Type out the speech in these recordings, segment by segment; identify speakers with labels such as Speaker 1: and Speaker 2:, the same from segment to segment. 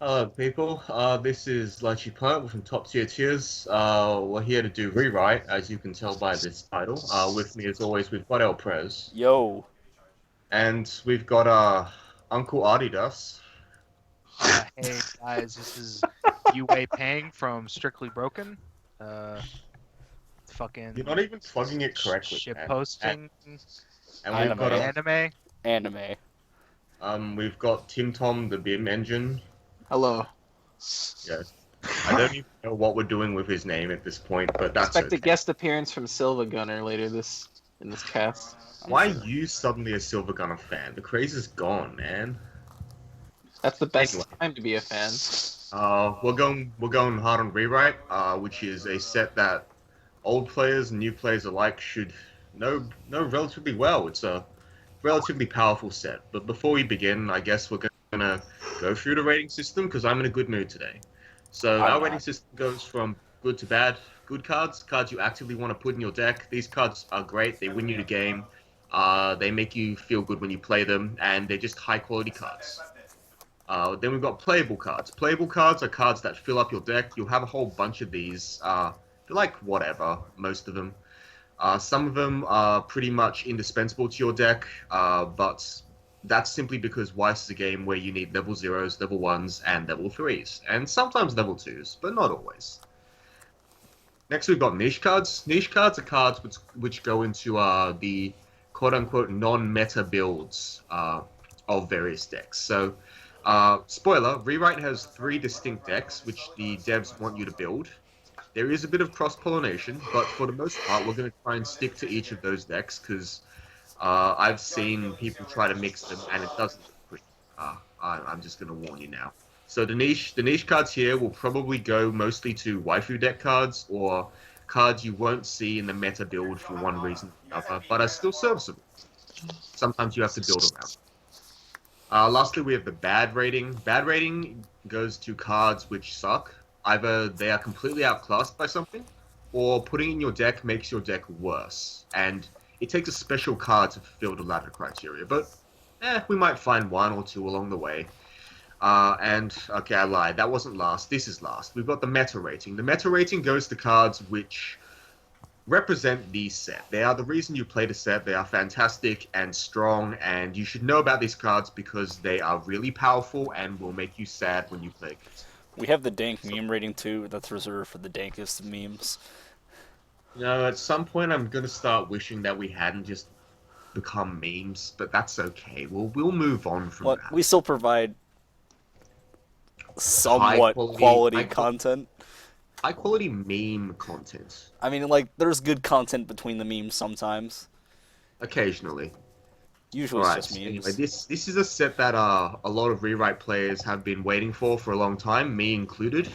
Speaker 1: Hello, people. This is Luchia from Top Tier Tiers. We're here to do rewrite, as you can tell by this title. With me, as always, we've got El Prez,
Speaker 2: Yo,
Speaker 1: and we've got Uncle Adidas.
Speaker 3: Hey guys, this is Yue Pang from Strictly Broken. Uh,
Speaker 1: You're
Speaker 3: fucking
Speaker 1: not even plugging it correctly,
Speaker 3: shit
Speaker 1: man.
Speaker 3: posting
Speaker 1: And we've got
Speaker 2: anime,
Speaker 3: anime.
Speaker 2: anime.
Speaker 1: we've got Tim Tom the BIM engine.
Speaker 4: Hello.
Speaker 1: Yes, I don't even know what we're doing with his name at this point, but that's
Speaker 4: Expect a
Speaker 1: okay.
Speaker 4: guest appearance from Silva Gunner later in this cast.
Speaker 1: Why are you suddenly a Silver Gunner fan? The craze is gone, man.
Speaker 4: That's the best
Speaker 1: Anyway.
Speaker 4: time to be a fan.
Speaker 1: We're going hard on rewrite, which is a set that old players and new players alike should know relatively well. It's a relatively powerful set. But before we begin, I guess we're gonna go through the rating system because I'm in a good mood today. So
Speaker 2: I'm
Speaker 1: our rating
Speaker 2: not.
Speaker 1: system goes from good to bad. Good cards you actively want to put in your deck. These cards are great. They win you the game. They make you feel good when you play them, and they're just high quality cards. Then we've got playable cards. Playable cards are cards that fill up your deck. You'll have a whole bunch of these. They're like whatever, most of them. Some of them are pretty much indispensable to your deck, but that's simply because Weiss is a game where you need level zeros, level ones, and level threes, and sometimes level twos, but not always. Next, we've got niche cards. Niche cards are cards which go into the quote unquote non-meta builds of various decks. So, spoiler: Rewrite has three distinct decks which the devs want you to build. There is a bit of cross-pollination, but for the most part, we're going to try and stick to each of those decks because I've seen people try to mix them and it doesn't look pretty. I'm just going to warn you now. So the niche cards here will probably go mostly to waifu deck cards or cards you won't see in the meta build for one reason or another, but are still serviceable. Sometimes you have to build around. Lastly, we have the bad rating. Bad rating goes to cards which suck. Either they are completely outclassed by something, or putting in your deck makes your deck worse. And it takes a special card to fulfill the latter criteria. But, we might find one or two along the way. Okay, I lied. That wasn't last. This is last. We've got the meta rating. The meta rating goes to cards which represent the set. They are the reason you play the set. They are fantastic and strong, and you should know about these cards because they are really powerful and will make you sad when you play against them.
Speaker 2: We have the dank meme rating too. That's reserved for the dankest memes.
Speaker 1: At some point, I'm gonna start wishing that we hadn't just become memes, but that's okay. We'll move on from
Speaker 2: What
Speaker 1: that.
Speaker 2: we still provide
Speaker 1: High
Speaker 2: somewhat quality content.
Speaker 1: high quality meme content
Speaker 2: I mean, like there's good content between the memes sometimes.
Speaker 1: occasionally.
Speaker 2: Usually
Speaker 1: All right.
Speaker 2: it's just
Speaker 1: So
Speaker 2: memes.
Speaker 1: anyway, this is a set that a lot of rewrite players have been waiting for a long time, me included.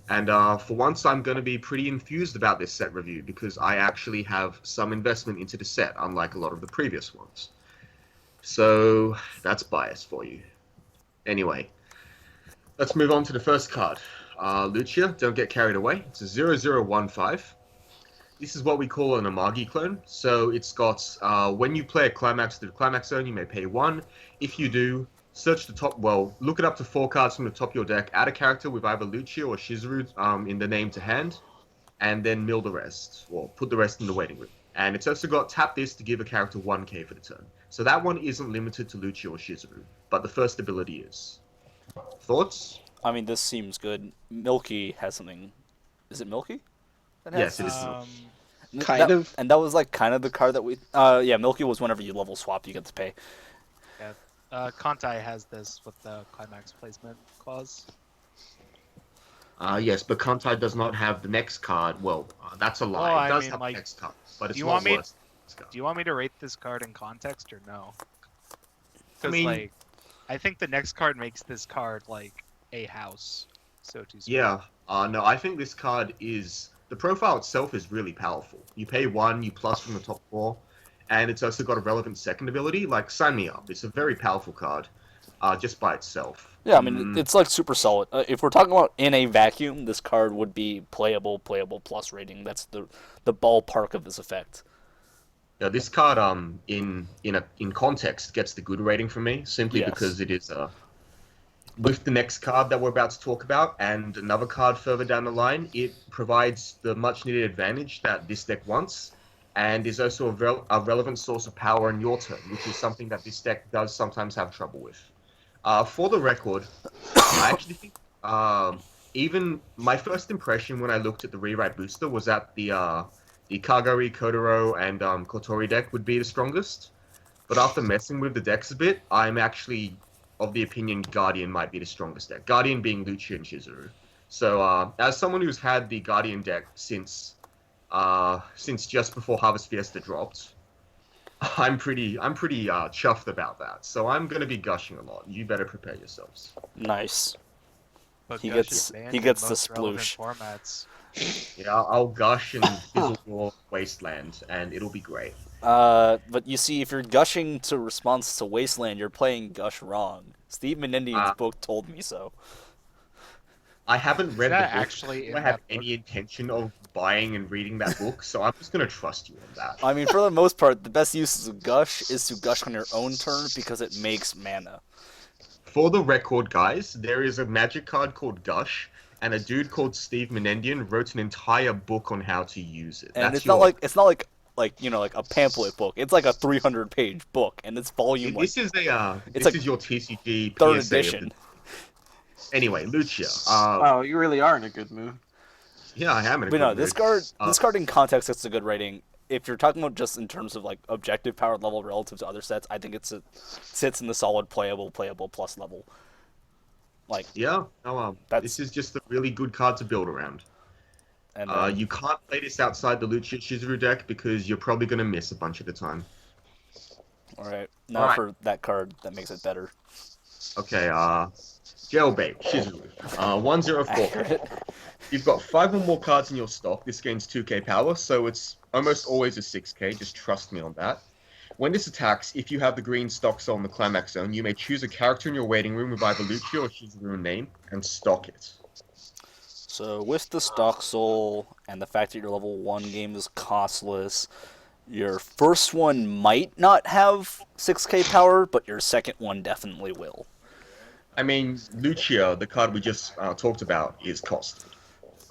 Speaker 1: And for once, I'm going to be pretty enthused about this set review because I actually have some investment into the set, unlike a lot of the previous ones. So that's bias for you. Anyway, let's move on to the first card. Lucia, don't get carried away. It's a 0015. This is what we call an Amagi clone. So it's got, when you play a climax to the climax zone, you may pay one. If you do, search the top, look it up to four cards from the top of your deck, add a character with either Lucia or Shizuru in the name to hand, and then mill the rest, or put the rest in the waiting room. And it's also got tap this to give a character 1k for the turn. So that one isn't limited to Lucia or Shizuru, but the first ability is. Thoughts?
Speaker 2: I mean, this seems good. Milky has something. Is it Milky? That has-
Speaker 1: Yes, it is.
Speaker 4: Kind of.
Speaker 2: And that was like kind of the card that we. Yeah, Milky was whenever you level swap, you get to pay.
Speaker 3: Yeah. Kantai has this with the climax placement clause.
Speaker 1: Yes, but Kantai does not have the next card. Well, that's a lie.
Speaker 3: Oh,
Speaker 1: It
Speaker 3: I
Speaker 1: does
Speaker 3: mean,
Speaker 1: have
Speaker 3: like,
Speaker 1: the next card, but it's
Speaker 3: you
Speaker 1: not
Speaker 3: want me-
Speaker 1: worse than the next card.
Speaker 3: Do you want me to rate this card in context or no? Because
Speaker 1: mean-
Speaker 3: like, I think the next card makes this card like a house, so to speak.
Speaker 1: Yeah. No, I think this card is... The profile itself is really powerful. You pay one, you plus from the top four, and it's also got a relevant second ability, like Sign Me Up. It's a very powerful card, just by itself.
Speaker 2: Yeah, I mean, it's like super solid. If we're talking about in a vacuum, this card would be playable plus rating. That's the ballpark of this effect.
Speaker 1: Yeah, this card, in context, gets the good rating from me, simply
Speaker 2: Yes.
Speaker 1: because with the next card that we're about to talk about and another card further down the line, it provides the much needed advantage that this deck wants, and is also a relevant source of power in your turn, which is something that this deck does sometimes have trouble with. For the record, I actually think even my first impression when I looked at the rewrite booster was that the Kagari, Kodoro, and Kotori deck would be the strongest. But after messing with the decks a bit, I'm actually of the opinion Guardian might be the strongest deck. Guardian being Luchia and Chizuru. So as someone who's had the Guardian deck since just before Harvest Fiesta dropped, I'm pretty chuffed about that. So I'm gonna be gushing a lot. You better prepare yourselves.
Speaker 2: Nice.
Speaker 3: But
Speaker 2: He
Speaker 3: Gush
Speaker 2: gets-
Speaker 3: is banned
Speaker 2: he
Speaker 3: in
Speaker 2: gets the
Speaker 3: most relevant
Speaker 2: sploosh.
Speaker 3: formats.
Speaker 1: Yeah, I'll gush and fizzle your wasteland, and it'll be great.
Speaker 2: But you see, if you're gushing to response to Wasteland, you're playing Gush wrong. Steve Menendian's book told me so.
Speaker 1: I haven't read the
Speaker 3: that
Speaker 1: book.
Speaker 3: actually in
Speaker 1: I have
Speaker 3: that book?
Speaker 1: any intention of buying and reading that book, so I'm just gonna trust you on that.
Speaker 2: I mean, for the most part, the best use of Gush is to Gush on your own turn because it makes mana.
Speaker 1: For the record, guys, there is a magic card called Gush, and a dude called Steve Menendian wrote an entire book on how to use it.
Speaker 2: And
Speaker 1: That's
Speaker 2: it's not like like a pamphlet book. It's like a 300-page book, and it's volume
Speaker 1: This
Speaker 2: like
Speaker 1: is a
Speaker 2: it's
Speaker 1: this
Speaker 2: like
Speaker 1: is your TCG
Speaker 2: third
Speaker 1: PSA of the-
Speaker 2: edition.
Speaker 1: Anyway, Lucia.
Speaker 4: Oh, you really are in a good mood.
Speaker 1: Yeah, I am in a
Speaker 2: But
Speaker 1: good
Speaker 2: no,
Speaker 1: mood.
Speaker 2: this card in context it's a good rating. If you're talking about just in terms of like objective power level relative to other sets, I think sits in the solid playable plus level. Like
Speaker 1: Yeah, no,
Speaker 2: That's-
Speaker 1: this is just a really good card to build around.
Speaker 2: and
Speaker 1: You can't play this outside the Lucia Chizuru deck because you're probably going to miss a bunch of the time.
Speaker 2: all right, now
Speaker 1: Alright.
Speaker 2: for that card that makes it better.
Speaker 1: Okay, Jailbait, Chizuru. 104.
Speaker 2: Accurate.
Speaker 1: You've got 5 or more cards in your stock. This gains 2k power, so it's almost always a 6k. Just trust me on that. When this attacks, if you have the green stock cell in the climax zone, you may choose a character in your waiting room with either Luchia or Chizuru name and stock it.
Speaker 2: So with the stock soul and the fact that your level 1 game is costless, your first one might not have 6k power, but your second one definitely will.
Speaker 1: I mean, Luchia, the card we just talked about, is costed.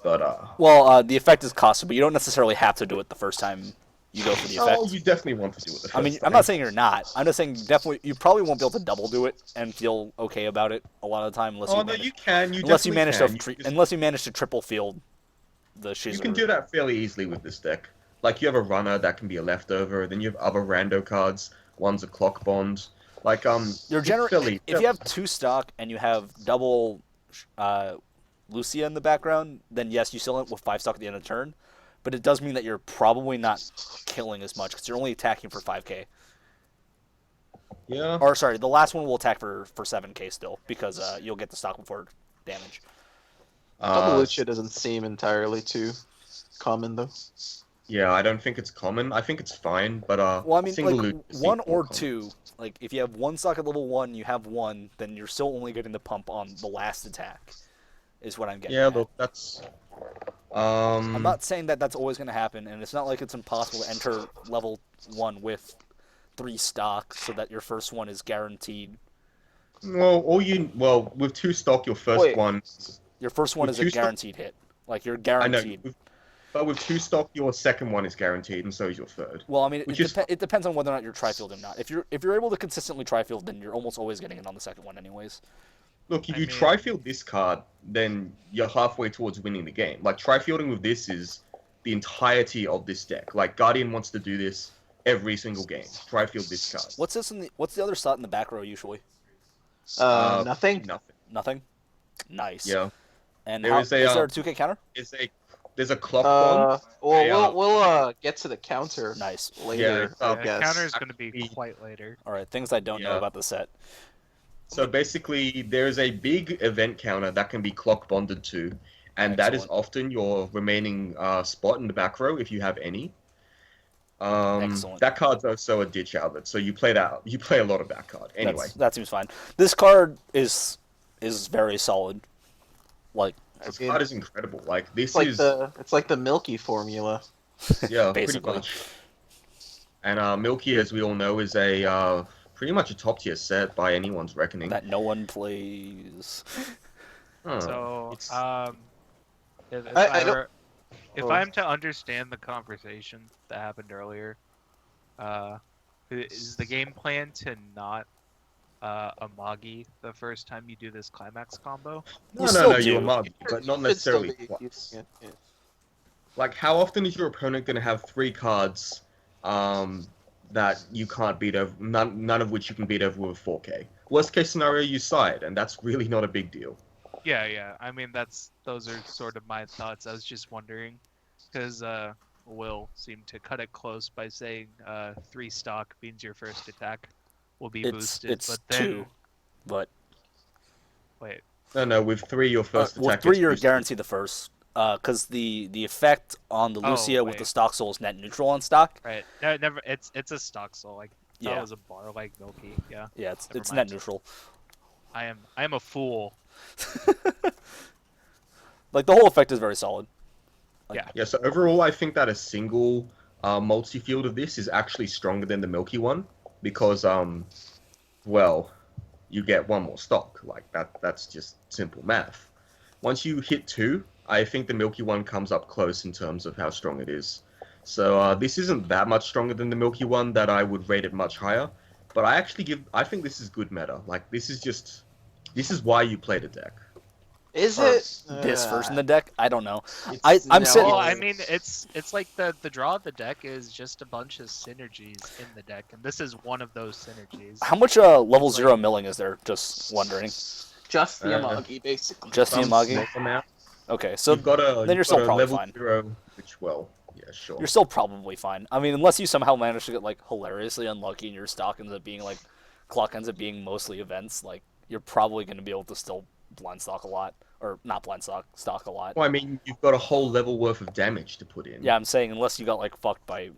Speaker 1: But,
Speaker 2: Well, the effect is costly, but you don't necessarily have to do it the first time you go for the effect.
Speaker 1: oh, you definitely want to do it the first
Speaker 2: I mean,
Speaker 1: time.
Speaker 2: I'm not saying you're not. I'm just saying definitely you probably won't be able to double do it and feel okay about it a lot of the time unless
Speaker 1: Oh,
Speaker 2: you
Speaker 1: no,
Speaker 2: manage,
Speaker 1: you can. You
Speaker 2: unless you
Speaker 1: definitely
Speaker 2: manage
Speaker 1: can.
Speaker 2: to unless you manage to triple field the Shizuru.
Speaker 1: You can do that fairly easily with this deck. Like, you have a runner that can be a leftover, then you have other rando cards. One's a clock bond. Like,
Speaker 2: You're
Speaker 1: it's
Speaker 2: generally if you have 2 stock and you have double Lucia in the background, then yes, you still end up with 5 stock at the end of the turn. But it does mean that you're probably not killing as much because you're only attacking for 5k.
Speaker 1: Yeah.
Speaker 2: Or sorry, the last one will attack for 7k still because you'll get the stock before damage.
Speaker 4: Double Lucia doesn't seem entirely too common though.
Speaker 1: Yeah, I don't think it's common. I think it's fine, but
Speaker 2: Well, I mean,
Speaker 1: single
Speaker 2: like
Speaker 1: Lucia seems
Speaker 2: 1
Speaker 1: more
Speaker 2: or
Speaker 1: common.
Speaker 2: 2. Like if you have 1 stock at level 1, you have 1, then you're still only getting the pump on the last attack. Is what I'm getting.
Speaker 1: Yeah,
Speaker 2: at.
Speaker 1: look, that's.
Speaker 2: I'm not saying that that's always going to happen, and it's not like it's impossible to enter level 1 with 3 stock so that your first one is guaranteed.
Speaker 1: Well, with 2 stock, your first
Speaker 4: Wait.
Speaker 1: one.
Speaker 2: Your first one
Speaker 1: With
Speaker 2: is a
Speaker 1: 2 stock-
Speaker 2: guaranteed hit. Like you're
Speaker 1: I know.
Speaker 2: guaranteed.
Speaker 1: But with 2 stock, your second one is guaranteed, and so is your third.
Speaker 2: Well, I mean,
Speaker 1: Which is-
Speaker 2: it depends on whether or not you're tri-field or not. If you're able to consistently tri-field, then you're almost always getting it on the second one, anyways.
Speaker 1: Look, if
Speaker 3: I
Speaker 1: you
Speaker 3: mean-
Speaker 1: tri-field this card, then you're halfway towards winning the game. Like, tri-fielding with this is the entirety of this deck. Like, Guardian wants to do this every single game. Tri-field this card.
Speaker 2: What's the other slot in the back row usually?
Speaker 4: Nothing.
Speaker 1: Nothing.
Speaker 2: Nothing. Nice.
Speaker 1: Yeah.
Speaker 2: And
Speaker 1: There
Speaker 2: how,
Speaker 1: is a,
Speaker 2: is there a 2k counter?
Speaker 1: There's a clock bond.
Speaker 4: Well,
Speaker 1: Yeah.
Speaker 4: we'll get to the counter
Speaker 2: Nice.
Speaker 4: later.
Speaker 1: Yeah,
Speaker 4: I
Speaker 3: The
Speaker 4: guess.
Speaker 3: counter is going to be
Speaker 1: Actually-
Speaker 3: quite later.
Speaker 2: All right, things I don't know
Speaker 1: Yeah.
Speaker 2: about the set.
Speaker 1: So basically, there's a big event counter that can be clock bonded to, and that is
Speaker 2: Excellent.
Speaker 1: often your remaining spot in the back row if you have any.
Speaker 2: Excellent.
Speaker 1: That card's also a ditch outlet, so you play that. You play a lot of that card. Anyway,
Speaker 2: that seems fine. This card is very solid. Like
Speaker 1: this
Speaker 4: I mean,
Speaker 1: card is incredible. Like this
Speaker 4: it's like
Speaker 1: is
Speaker 4: it's like the Milky formula.
Speaker 1: yeah, pretty
Speaker 2: Basically.
Speaker 1: much. And Milky, as we all know, is a pretty much a top tier set by anyone's reckoning.
Speaker 2: that no one plays.
Speaker 1: Huh.
Speaker 3: So,
Speaker 1: It's-
Speaker 4: I don't-
Speaker 3: if
Speaker 4: Oh.
Speaker 3: I'm to understand the conversation that happened earlier, is the game plan to not Amagi the first time you do this climax combo?
Speaker 1: no,
Speaker 2: still
Speaker 1: you
Speaker 2: do.
Speaker 1: Amagi, but not
Speaker 4: You should still
Speaker 1: necessarily
Speaker 4: be
Speaker 1: twice.
Speaker 4: using it, yeah.
Speaker 1: Like, how often is your opponent going to have 3 cards that you can't beat over, none of which you can beat over with 4K? Worst case scenario, you side, and that's really not a big deal.
Speaker 3: Yeah. I mean, those are sort of my thoughts. I was just wondering, because Will seemed to cut it close by saying 3 stock means your first attack will be boosted.
Speaker 2: It's
Speaker 3: But then,
Speaker 2: 2, but
Speaker 3: wait,
Speaker 1: No, with 3, your first
Speaker 2: well,
Speaker 1: attack
Speaker 2: 3
Speaker 1: gets
Speaker 2: you're
Speaker 1: boosted.
Speaker 2: guaranteed the first. Because the effect on the
Speaker 3: Oh,
Speaker 2: Lucia with the
Speaker 3: wait.
Speaker 2: stock soul is net neutral on stock.
Speaker 3: right? No, never. It's a stock soul. Like that
Speaker 2: Yeah.
Speaker 3: was a bar like Milky. Yeah.
Speaker 2: Yeah, it's
Speaker 3: Never
Speaker 2: net
Speaker 3: mind.
Speaker 2: neutral.
Speaker 3: I am a fool.
Speaker 2: Like the whole effect is very solid.
Speaker 1: Yeah, so overall, I think that a single multi-field of this is actually stronger than the Milky one because, well, you get 1 more stock. Like, that's just simple math. Once you hit 2, I think the Milky one comes up close in terms of how strong it is. So this isn't that much stronger than the Milky one that I would rate it much higher. But I think this is good meta. Like, this is why you play the deck.
Speaker 4: Is
Speaker 2: Or
Speaker 4: it
Speaker 2: this version of the deck, I don't know.
Speaker 1: It's-
Speaker 2: I'm
Speaker 4: no.
Speaker 2: sitting.
Speaker 3: Well, I mean, it's like the draw of the deck is just a bunch of synergies in the deck, and this is one of those synergies.
Speaker 2: How much level
Speaker 3: Like-
Speaker 2: 0 milling is there? Just wondering.
Speaker 4: just the
Speaker 1: Uh,
Speaker 4: Amagi, basically?
Speaker 2: Just the
Speaker 1: some
Speaker 2: Amagi?
Speaker 1: small amount.
Speaker 2: Okay, so
Speaker 1: You've got a,
Speaker 2: then you're
Speaker 1: you've
Speaker 2: still
Speaker 1: got a
Speaker 2: probably
Speaker 1: level
Speaker 2: fine.
Speaker 1: 0, which, well, yeah, sure.
Speaker 2: you're still probably fine. I mean, unless you somehow manage to get like hilariously unlucky and your stock ends up being like clock ends up being mostly events, like you're probably going to be able to still blind stock a lot, or not blind stock a lot.
Speaker 1: Well, I mean, you've got a whole level worth of damage to put in.
Speaker 2: Yeah, I'm saying unless you got like fucked by.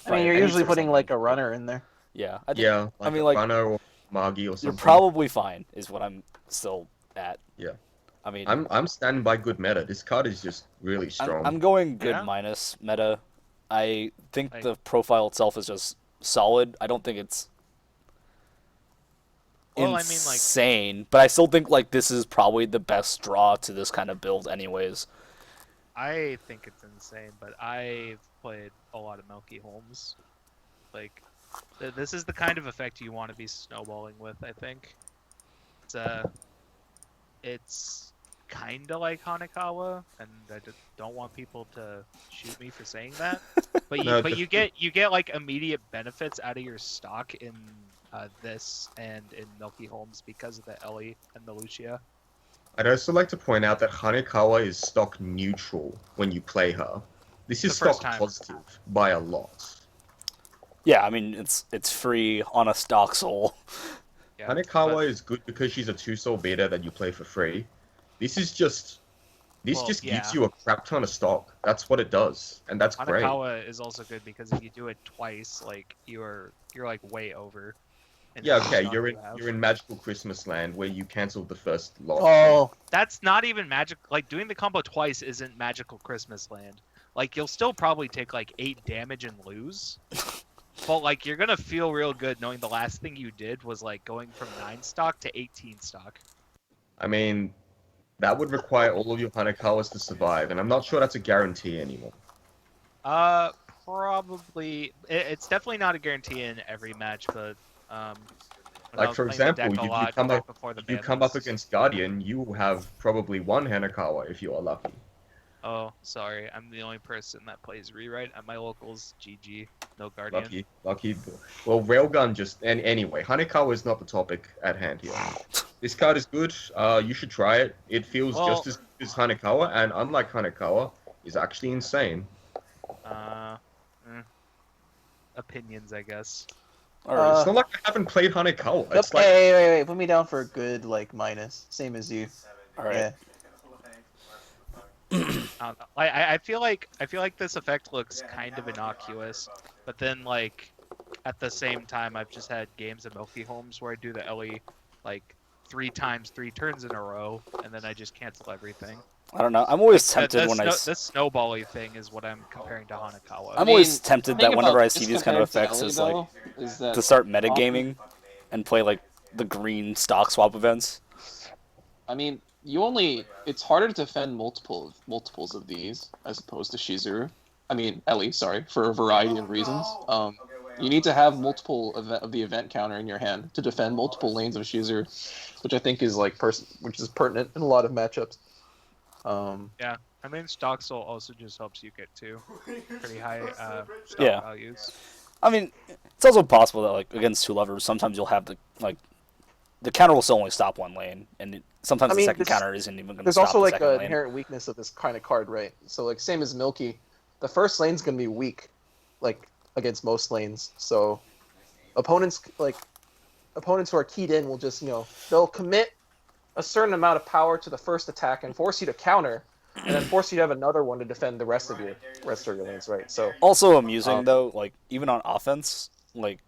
Speaker 4: I mean, you're usually putting like a runner in there.
Speaker 2: Yeah, I think
Speaker 1: Yeah, like
Speaker 2: mean,
Speaker 1: a
Speaker 2: like,
Speaker 1: runner or Magi or
Speaker 2: you're
Speaker 1: something.
Speaker 2: probably fine. Is what I'm still at.
Speaker 1: Yeah.
Speaker 2: I mean,
Speaker 1: I'm standing by good meta. This card is just really strong.
Speaker 2: I'm going good
Speaker 3: Yeah.
Speaker 2: minus meta. I think
Speaker 3: Like-
Speaker 2: the profile itself is just solid. I don't think it's
Speaker 3: Well, I mean, like-
Speaker 2: insane, but I still think like this is probably the best draw to this kind of build, anyways.
Speaker 3: I think it's insane, but I've played a lot of Milky Holmes. Like, this is the kind of effect you want to be snowballing with. I think it's kind of like Hanekawa, and I just don't want people to shoot me for saying that. But
Speaker 1: No,
Speaker 3: you get like immediate benefits out of your stock in this and in Milky Holmes because of the Ellie and the Lucia.
Speaker 1: I'd also like to point out that Hanekawa is stock neutral when you play her. This is
Speaker 3: The first
Speaker 1: stock
Speaker 3: time.
Speaker 1: positive by a lot.
Speaker 2: Yeah, I mean it's free on a stock soul.
Speaker 3: Yeah,
Speaker 1: Hanekawa
Speaker 3: but-
Speaker 1: is good because she's a 2-soul beta that you play for free. This just
Speaker 3: Well,
Speaker 1: gives
Speaker 3: yeah.
Speaker 1: you a crap ton of stock. That's what it does, and that's great.
Speaker 3: Hanekawa is also good because if you do it twice, like you're like way over. in
Speaker 1: Yeah,
Speaker 3: the
Speaker 1: okay,
Speaker 3: stock
Speaker 1: you're
Speaker 3: you have.
Speaker 1: in Magical Christmas Land where you cancelled the first lot.
Speaker 4: Oh,
Speaker 3: That's not even magic. Like doing the combo twice isn't magical Christmas land. Like you'll still probably take like 8 damage and lose. But like you're gonna feel real good knowing the last thing you did was like going from 9 stock to 18 stock.
Speaker 1: I mean, that would require all of your Hanekawas to survive, and I'm not sure that's a guarantee anymore.
Speaker 3: Probably. It's definitely not a guarantee in every match, but when I
Speaker 1: Like,
Speaker 3: was
Speaker 1: for
Speaker 3: playing the deck
Speaker 1: example,
Speaker 3: a
Speaker 1: you
Speaker 3: lot
Speaker 1: come
Speaker 3: right
Speaker 1: up-
Speaker 3: before the
Speaker 1: If you
Speaker 3: ban
Speaker 1: come up
Speaker 3: lists-
Speaker 1: against Guardian, you will have probably 1 Hanekawa if you are lucky.
Speaker 3: Oh, sorry. I'm the only person that plays rewrite at my locals. GG. No Guardian.
Speaker 1: Lucky. Well, Railgun just... And anyway, Hanekawa is not the topic at hand here. This card is good. You should try it. It feels
Speaker 3: Well-
Speaker 1: just as good as Hanekawa, and unlike Hanekawa, is actually insane.
Speaker 3: Opinions, I guess.
Speaker 2: All right.
Speaker 1: It's not like I haven't played Hanekawa.
Speaker 4: Nope,
Speaker 1: It's like...
Speaker 4: hey, wait, put me down for a good like minus, same as you.
Speaker 2: All right.
Speaker 4: Yeah.
Speaker 3: I don't know. I feel like this effect looks kind of innocuous, but then like at the same time I've just had games of Milky Holmes where I do the Ellie like 3 times 3 turns in a row, and then I just cancel everything.
Speaker 2: I don't know. I'm always
Speaker 3: Like,
Speaker 2: tempted when
Speaker 3: the snowbally thing is what I'm comparing to Hanakawa.
Speaker 2: I'm always tempted that whenever I see these kind of effects
Speaker 4: Ellie,
Speaker 2: is like
Speaker 4: though, is that
Speaker 2: to start metagaming and play like the green stock swap events.
Speaker 4: I mean, it's harder to defend multiples of these as opposed to Shizuru. I mean, Ellie, sorry, for a variety of reasons. You need to have multiple of the event counter in your hand to defend multiple lanes of Shizuru, which I think is which is pertinent in a lot of matchups.
Speaker 3: Yeah, I mean, stock soul also just helps you get to pretty high stock
Speaker 2: Yeah.
Speaker 3: values.
Speaker 2: I mean, it's also possible that like against 2 levers, sometimes you'll have the counter will still only stop 1 lane, and sometimes the second counter isn't even going to
Speaker 4: There's
Speaker 2: stop
Speaker 4: also
Speaker 2: the
Speaker 4: like
Speaker 2: second
Speaker 4: an
Speaker 2: lane.
Speaker 4: inherent weakness of this kind of card, right? So like same as Milky, the first lane's gonna be weak, like against most lanes. So opponents who are keyed in will just they'll commit a certain amount of power to the first attack and force you to counter, and then force you to have another one to defend the rest of your lanes, right? So
Speaker 2: Also amusing though, like even on offense, like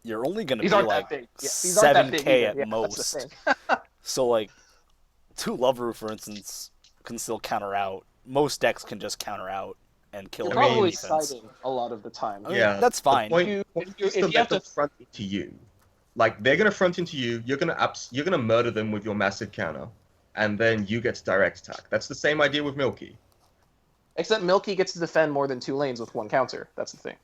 Speaker 2: you're only going to be
Speaker 4: these aren't
Speaker 2: like
Speaker 4: that big. Yeah, these aren't that big
Speaker 2: 7k
Speaker 4: either.
Speaker 2: at
Speaker 4: Yeah,
Speaker 2: most.
Speaker 4: that's the thing.
Speaker 2: So like 2 lover, for instance, can still counter out. Most decks can just counter out and kill
Speaker 4: You're
Speaker 2: the main
Speaker 4: probably
Speaker 2: defense.
Speaker 4: siding a lot of the time.
Speaker 2: I mean, that's fine.
Speaker 1: The point is to let them front into you. Like they're gonna front into you. You're gonna murder them with your massive counter, and then you get to direct attack. That's the same idea with Milky.
Speaker 4: Except Milky gets to defend more than 2 lanes with 1 counter. That's the thing.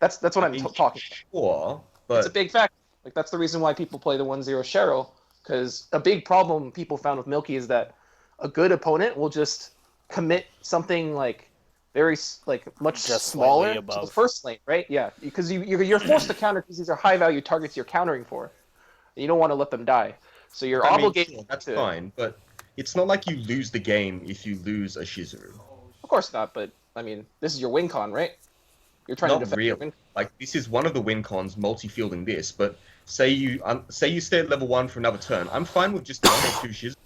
Speaker 4: That's what I'm talking about.
Speaker 1: Sure, but
Speaker 4: It's a big factor. Like that's the reason why people play the 1-0 Cheryl, because a big problem people found with Milky is that a good opponent will just commit something like very much
Speaker 2: Just
Speaker 4: smaller
Speaker 2: slightly
Speaker 4: to
Speaker 2: above.
Speaker 4: the first lane, right? Yeah, because you're forced to counter because these are high value targets you're countering for. And you don't want to let them die, so you're obligated.
Speaker 1: Sure, that's fine, but it's not like you lose the game if you lose a Shizuru.
Speaker 4: Of course not, but I mean, this is your win con, right? You're trying to
Speaker 1: Not
Speaker 4: defend your
Speaker 1: really.
Speaker 4: win.
Speaker 1: Like this is one of the win cons, multi-fielding this. But say you stay at level 1 for another turn. I'm fine with just 1 or 2 Shizuru,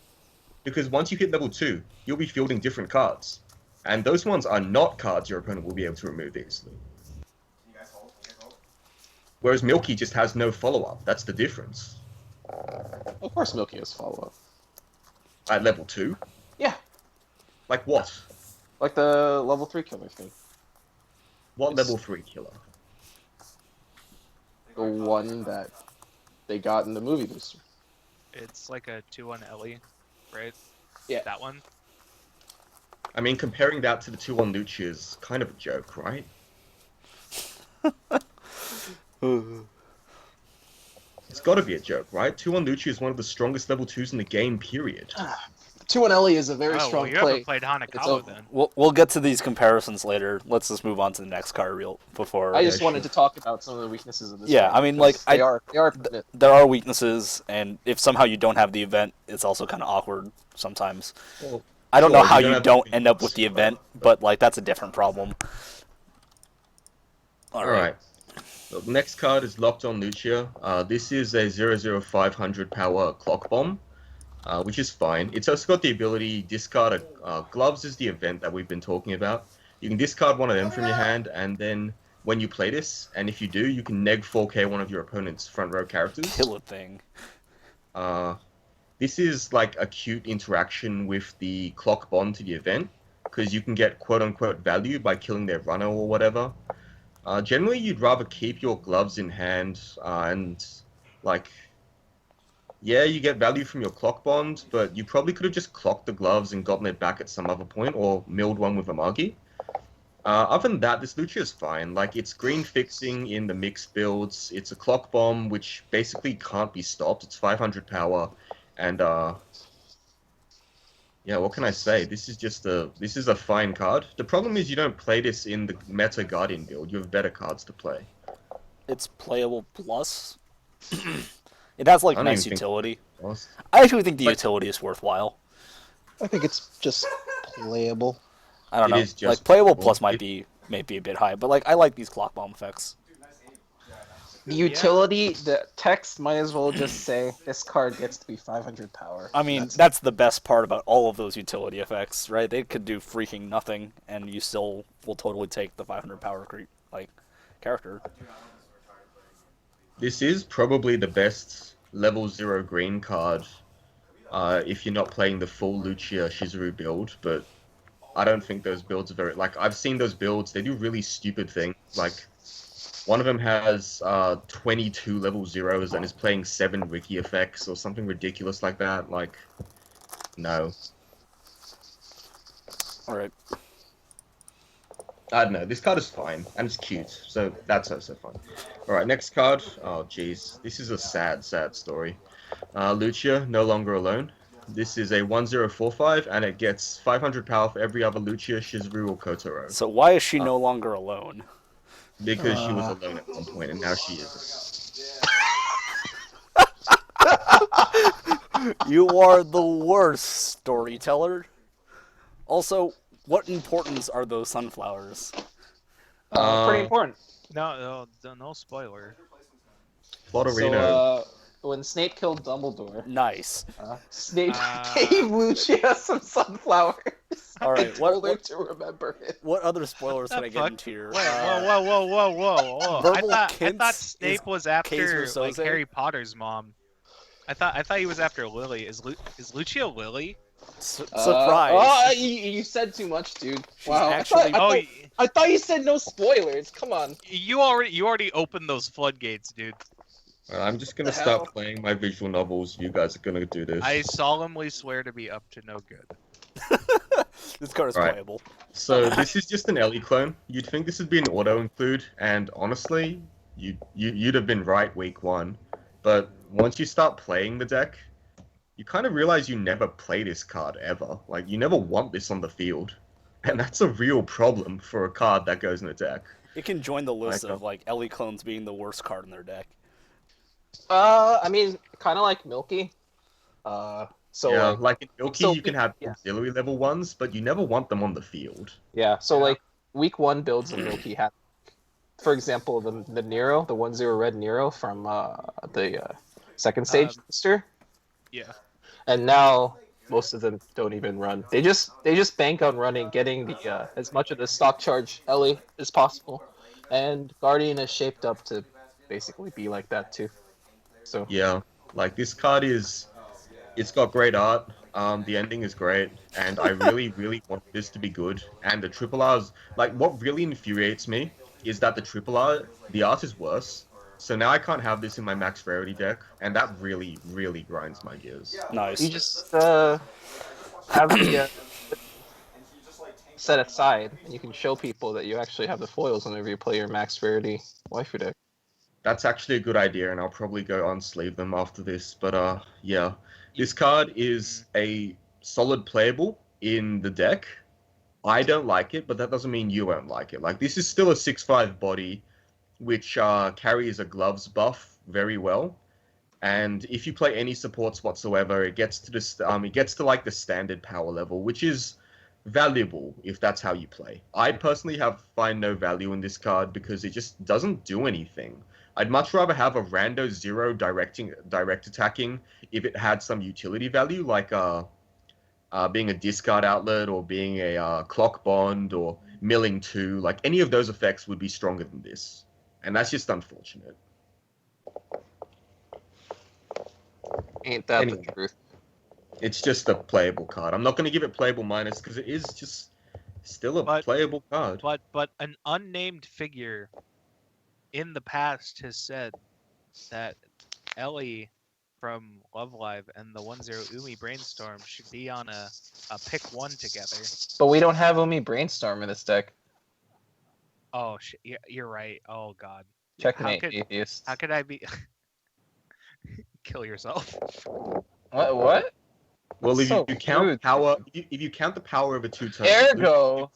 Speaker 1: because once you hit level 2, you'll be fielding different cards, and those ones are not cards your opponent will be able to remove easily. Whereas Milky just has no follow-up. That's the difference.
Speaker 4: Of course, Milky has follow up.
Speaker 1: At level 2?
Speaker 4: Yeah,
Speaker 1: Like what?
Speaker 4: like the level 3 killer thing.
Speaker 1: What
Speaker 4: It's-
Speaker 1: level 3 killer?
Speaker 4: The one that they got in the movie booster.
Speaker 3: It's like a 2-1 Ellie, right?
Speaker 4: Yeah.
Speaker 3: That one.
Speaker 1: I mean, comparing that to the 2-1 Luchia is kind of a joke, right? It's got to be a joke, right? 2-1 Luchia is one of the strongest level 2s in the game, period.
Speaker 4: 2-1 Ellie is a very
Speaker 3: Oh,
Speaker 4: strong
Speaker 3: well, you
Speaker 4: play.
Speaker 3: haven't played Hanakawa
Speaker 4: over.
Speaker 3: then.
Speaker 2: We'll get to these comparisons later. Let's just move on to the next card real before.
Speaker 4: I just wanted to talk about some of the weaknesses of this.
Speaker 2: Yeah,
Speaker 4: card,
Speaker 2: I mean, like,
Speaker 4: they are
Speaker 2: there are weaknesses, and if somehow you don't have the event, it's also kind of awkward sometimes.
Speaker 1: Well,
Speaker 2: I don't know
Speaker 1: sure,
Speaker 2: how
Speaker 1: you
Speaker 2: you
Speaker 1: don't
Speaker 2: don't
Speaker 1: have
Speaker 2: end up with the event, but like that's a different problem.
Speaker 1: Alright. The next card is Locked on Luchia. This is a 00500 power clock bomb, which is fine. It's also got the ability discard gloves is the event that we've been talking about. You can discard one of them from your hand, and then when you play this, and if you do, you can neg 4k one of your opponent's front row characters.
Speaker 2: Kill a thing.
Speaker 1: This is like a cute interaction with the clock bond to the event, because you can get quote-unquote value by killing their runner or whatever. Generally, you'd rather keep your gloves in hand, and like, yeah, you get value from your clock bond, but you probably could have just clocked the gloves and gotten it back at some other point, or milled one with a Magi. Other than that, this Luchia is fine. Like, it's green fixing in the mixed builds. It's a clock bomb, which basically can't be stopped. It's 500 power, and yeah, what can I say? This is a fine card. The problem is you don't play this in the meta Guardian build. You have better cards to play.
Speaker 2: It's playable plus. It has like
Speaker 1: I don't
Speaker 2: nice
Speaker 1: even think-
Speaker 2: utility.
Speaker 1: Honest.
Speaker 2: I actually think the
Speaker 1: Like-
Speaker 2: utility is worthwhile.
Speaker 4: I think it's just playable.
Speaker 2: I don't
Speaker 1: It
Speaker 2: know.
Speaker 1: is just
Speaker 2: Like playable
Speaker 1: playable.
Speaker 2: plus might be a bit high, but like I like these clock bomb effects.
Speaker 4: The utility, the text might as well just say this card gets to be 500 power.
Speaker 2: I mean, that's the best part about all of those utility effects, right? They could do freaking nothing, and you still will totally take the 500 power character.
Speaker 1: This is probably the best level 0 green card if you're not playing the full Luchia Shizuru build, but I don't think those builds are very like I've seen those builds. They do really stupid things. Like one of them has 22 level zeros and is playing 7 Ricky effects or something ridiculous like that. Like no,
Speaker 2: All right.
Speaker 1: I don't know. This card is fine and it's cute, so that's also fine. All right, next card. Oh jeez, this is a sad story. Luchia no longer alone. This is a 1045, and it gets 500 power for every other Luchia, Shizuru, or Kotaro.
Speaker 2: So why is she no longer alone?
Speaker 1: Because she was alone at one point, and now she isn't.
Speaker 2: You are the worst storyteller. Also, what importance are those sunflowers?
Speaker 4: Pretty important.
Speaker 3: No spoiler.
Speaker 1: Flotterino.
Speaker 4: So, when Snape killed Dumbledore,
Speaker 2: Nice.
Speaker 4: Snape gave Lucia some sunflowers.
Speaker 2: All right,
Speaker 4: and told her to remember it.
Speaker 2: What other spoilers can I get
Speaker 3: fuck?
Speaker 2: into here?
Speaker 3: Wait, whoa!
Speaker 2: Verbal
Speaker 3: I
Speaker 2: Kints
Speaker 3: thought
Speaker 2: is
Speaker 3: Snape was
Speaker 2: Kaiser
Speaker 3: after like
Speaker 2: Soze?
Speaker 3: Harry Potter's mom. I thought he was after Lily. Is Lucia Lily?
Speaker 2: Surprise.
Speaker 4: You said too much, dude.
Speaker 2: She's
Speaker 4: Wow.
Speaker 2: actually-
Speaker 4: I thought you said no spoilers. Come on.
Speaker 3: You already opened those floodgates, dude.
Speaker 1: I'm just gonna
Speaker 4: The hell?
Speaker 1: stop playing my visual novels. You guys are gonna do this.
Speaker 3: I solemnly swear to be up to no good.
Speaker 2: This card is
Speaker 1: Right.
Speaker 2: playable.
Speaker 1: So this is just an Ellie clone. You'd think this would be an auto include, and honestly, you'd have been right week 1. But once you start playing the deck, you kind of realize you never play this card ever. Like you never want this on the field, and that's a real problem for a card that goes in a deck.
Speaker 2: It can join the list
Speaker 1: I know.
Speaker 2: of like Ellie clones being the worst card in their deck.
Speaker 4: I mean, kind of like Milky. So
Speaker 1: yeah,
Speaker 4: like,
Speaker 1: like in Milky,
Speaker 4: so
Speaker 1: you can have
Speaker 4: yeah.
Speaker 1: auxiliary level ones, but you never want them on the field.
Speaker 4: yeah. So like, week 1 builds in Milky have, for example, the Nero, the 1/0 red Nero from the second stage booster,
Speaker 3: Yeah.
Speaker 4: and now most of them don't even run. They just bank on running, getting the as much of the stock charge Ellie as possible, and Guardian is shaped up to basically be like that too. So
Speaker 1: Yeah, like this card it's got great art. The ending is great, and I really, really want this to be good. And the triple R's, like, what really infuriates me is that the triple R, the art is worse. So now I can't have this in my max rarity deck, and that really, really grinds my gears.
Speaker 2: Nice.
Speaker 4: you just have the set aside, and you can show people that you actually have the foils whenever you play your max rarity waifu deck.
Speaker 1: That's actually a good idea, and I'll probably go unsleeve them after this. But yeah, this card is a solid playable in the deck. I don't like it, but that doesn't mean you won't like it. Like this is still a 6/5 body, which carries a gloves buff very well. And if you play any supports whatsoever, it gets to this. It gets to like the standard power level, which is valuable if that's how you play. I personally find no value in this card because it just doesn't do anything. I'd much rather have a rando 0 direct attacking if it had some utility value, like being a discard outlet or being a clock bond or milling 2. Like any of those effects would be stronger than this, and that's just unfortunate.
Speaker 4: Ain't that
Speaker 1: Anyway.
Speaker 4: the truth?
Speaker 1: It's just a playable card. I'm not going to give it playable minus because it is just still a playable card.
Speaker 3: But an unnamed figure in the past has said that Ellie from Love Live and the 1/0 Umi Brainstorm should be on a pick 1 together.
Speaker 4: But we don't have Umi Brainstorm in this deck.
Speaker 3: Oh shit, you're right. Oh god.
Speaker 4: Checkmate,
Speaker 3: How could-
Speaker 4: atheist.
Speaker 3: How could I be kill yourself?
Speaker 4: What?
Speaker 1: Well, if
Speaker 4: So
Speaker 1: you count
Speaker 4: rude.
Speaker 1: power, if you count the power over 2 turns,
Speaker 4: Ergo.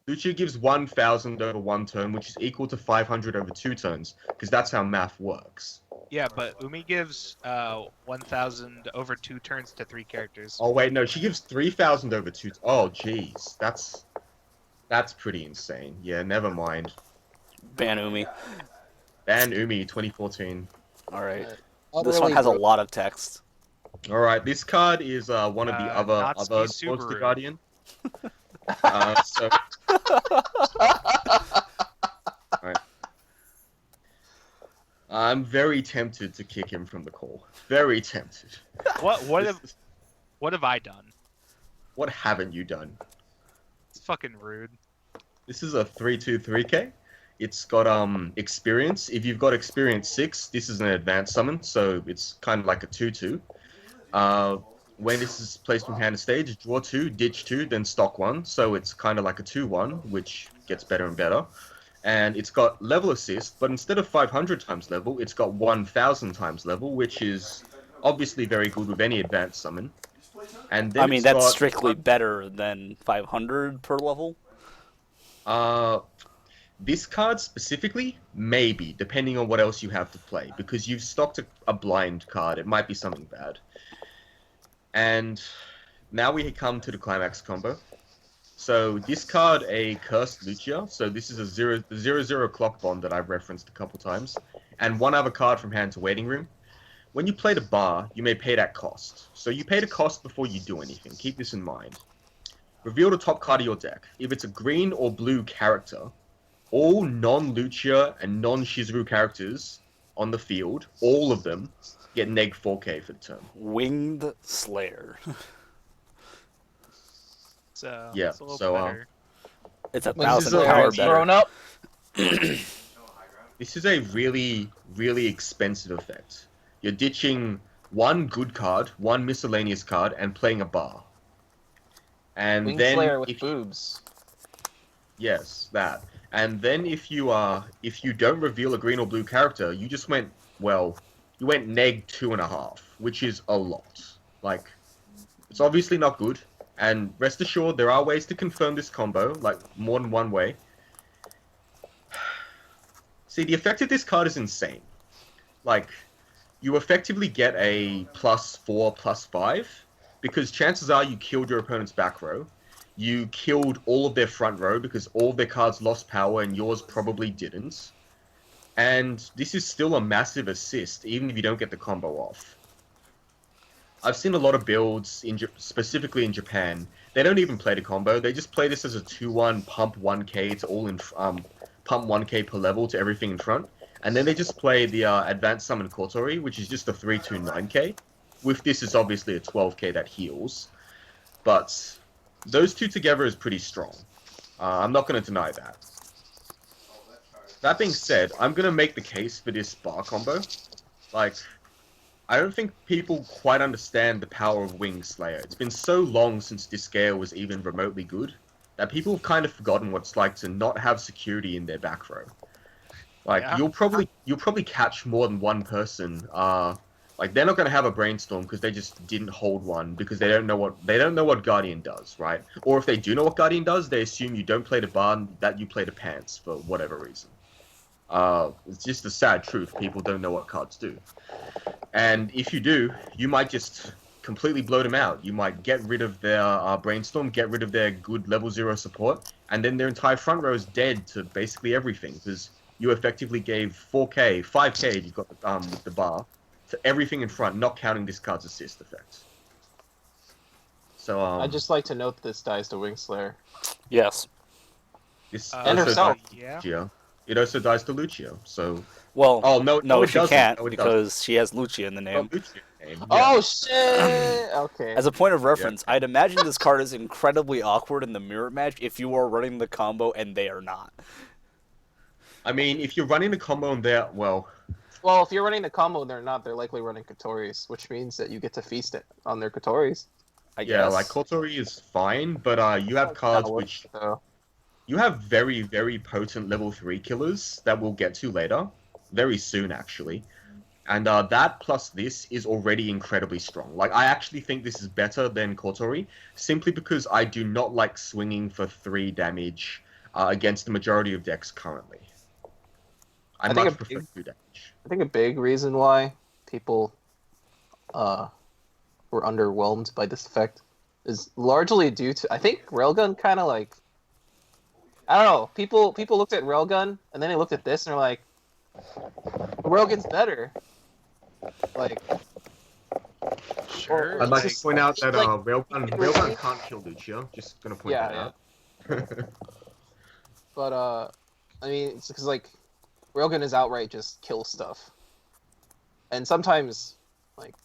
Speaker 1: Lucia gives 1,000 over 1 turn, which is equal to 500 over 2 turns, because that's how math works.
Speaker 3: Yeah, but Umi gives 1,000 over 2 turns to 3 characters.
Speaker 1: Oh wait, no, she gives 3,000 over 2. Oh jeez, that's pretty insane. Yeah, never mind.
Speaker 2: Ban Umi.
Speaker 1: Ban Umi 2014.
Speaker 2: All right. This
Speaker 4: Utterly
Speaker 2: one has a
Speaker 4: broken.
Speaker 2: lot of text.
Speaker 1: All right, this card is one of the other
Speaker 3: Natsuki
Speaker 1: Monster
Speaker 3: Subaru.
Speaker 1: Guardian. So right. I'm very tempted to kick him from the call. Very tempted.
Speaker 3: What
Speaker 1: This
Speaker 3: if
Speaker 1: is-
Speaker 3: What have I done?
Speaker 1: What haven't you done?
Speaker 3: It's fucking rude.
Speaker 1: This is a 3/2/3K. It's got experience. If you've got experience 6, this is an advanced summon, so it's kind of like a 2/2. When this is placed from hand to stage, draw 2, ditch 2, then stock 1. So it's kind of like a 2/1, which gets better and better. And it's got level assist, but instead of 500 times level, it's got 1000 times level, which is obviously very good with any advanced summon. And then
Speaker 2: I mean,
Speaker 1: it's
Speaker 2: that's
Speaker 1: got,
Speaker 2: strictly better than 500 per level.
Speaker 1: This card specifically, maybe, depending on what else you have to play, because you've stocked a blind card. It might be something bad. And now we come to the climax combo. So discard a Cursed Luchia. So this is a 0/0 clock bond that I've referenced a couple times. And one other card from hand to waiting room. When you play the bar, you may pay that cost. So you pay the cost before you do anything. Keep this in mind. Reveal the top card of your deck. If it's a green or blue character, all non-Luchia and non-Shizuru characters on the field, all of them, get neg 4k for the turn.
Speaker 2: Winged Slayer.
Speaker 3: So
Speaker 1: Yeah,
Speaker 3: it's a little
Speaker 1: so,
Speaker 3: better.
Speaker 2: It's a
Speaker 4: When
Speaker 1: Thousand
Speaker 2: thousand
Speaker 1: power
Speaker 2: power
Speaker 4: Slayer's
Speaker 1: better.
Speaker 4: grown up.
Speaker 1: This is a really, really expensive effect. You're ditching one good card, one miscellaneous card, and playing a bar. And
Speaker 4: Wing
Speaker 1: then,
Speaker 4: Slayer with
Speaker 1: if,
Speaker 4: boobs.
Speaker 1: yes, that. And then if you don't reveal a green or blue character, you just went, well, you went neg 2.5, which is a lot. Like, it's obviously not good. And rest assured, there are ways to confirm this combo, like more than one way. See, the effect of this card is insane. Like, you effectively get a +4, +5, because chances are you killed your opponent's back row. You killed all of their front row because all of their cards lost power and yours probably didn't. And this is still a massive assist, even if you don't get the combo off. I've seen a lot of builds, specifically in Japan. They don't even play the combo. They just play this as a 2/1 pump 1k to all in pump 1k per level to everything in front, and then they just play the advanced summon Kotori, which is just a 3/2 9k. With this, is obviously a 12k that heals, but those two together is pretty strong. I'm not going to deny that. That being said, I'm going to make the case for this bar combo. Like, I don't think people quite understand the power of Wing Slayer. It's been so long since this scale was even remotely good that people have kind of forgotten what it's like to not have security in their back row. Like,
Speaker 3: Yeah.
Speaker 1: you'll probably catch more than one person. Like, they're not going to have a brainstorm because they just didn't hold one because they don't know what Guardian does, right? Or if they do know what Guardian does, they assume you don't play the bar, that you play the pants for whatever reason. It's just a sad truth. People don't know what cards do. And if you do, you might just completely blow them out. You might get rid of their brainstorm, get rid of their good level 0 support, and then their entire front row is dead to basically everything because you effectively gave 4k, 5k if you got with the bar, to everything in front, not counting this card's assist effect. So
Speaker 4: I'd just like to note that this dies to Wing Slayer.
Speaker 2: Yes.
Speaker 1: this
Speaker 4: And
Speaker 1: also
Speaker 4: herself.
Speaker 1: dies to
Speaker 3: Yeah.
Speaker 1: Luchia. It also dies to Lucia. So
Speaker 2: Well,
Speaker 1: oh no,
Speaker 2: no,
Speaker 1: it
Speaker 2: she
Speaker 1: doesn't.
Speaker 2: can't
Speaker 1: No, it
Speaker 2: because she has Luchia in the
Speaker 1: doesn't. Oh,
Speaker 2: name.
Speaker 1: Lucia name. Yeah.
Speaker 4: Oh shit! Okay.
Speaker 2: As a point of reference, I'd imagine this card is incredibly awkward in the mirror match if you are running the combo and they are not.
Speaker 1: I mean, if you're running the combo and they're well,
Speaker 4: Well, if you're running the combo and they're not, they're likely running Kotoris, which means that you get to feast it on their Kotoris.
Speaker 2: I
Speaker 1: yeah,
Speaker 2: guess.
Speaker 1: like Kotori is fine, but you have cards which
Speaker 4: So,
Speaker 1: you have very, very potent level 3 killers that we'll get to later, very soon actually. And that plus this is already incredibly strong. Like, I actually think this is better than Kotori, simply because I do not like swinging for 3 damage against the majority of decks currently. I
Speaker 4: think
Speaker 1: much
Speaker 4: a
Speaker 1: prefer
Speaker 4: big-
Speaker 1: 2 damage.
Speaker 4: I think a big reason why people were underwhelmed by this effect is largely due to, I think Railgun kind of like, I don't know, people looked at Railgun and then they looked at this and they're like, Railgun's better. Like,
Speaker 3: Sure.
Speaker 1: I'd like
Speaker 3: like,
Speaker 1: to point out that
Speaker 4: like,
Speaker 1: Railgun can't kill Lucia. Just gonna point that out.
Speaker 4: but I mean, it's because like Railgun is outright just kill stuff, and sometimes like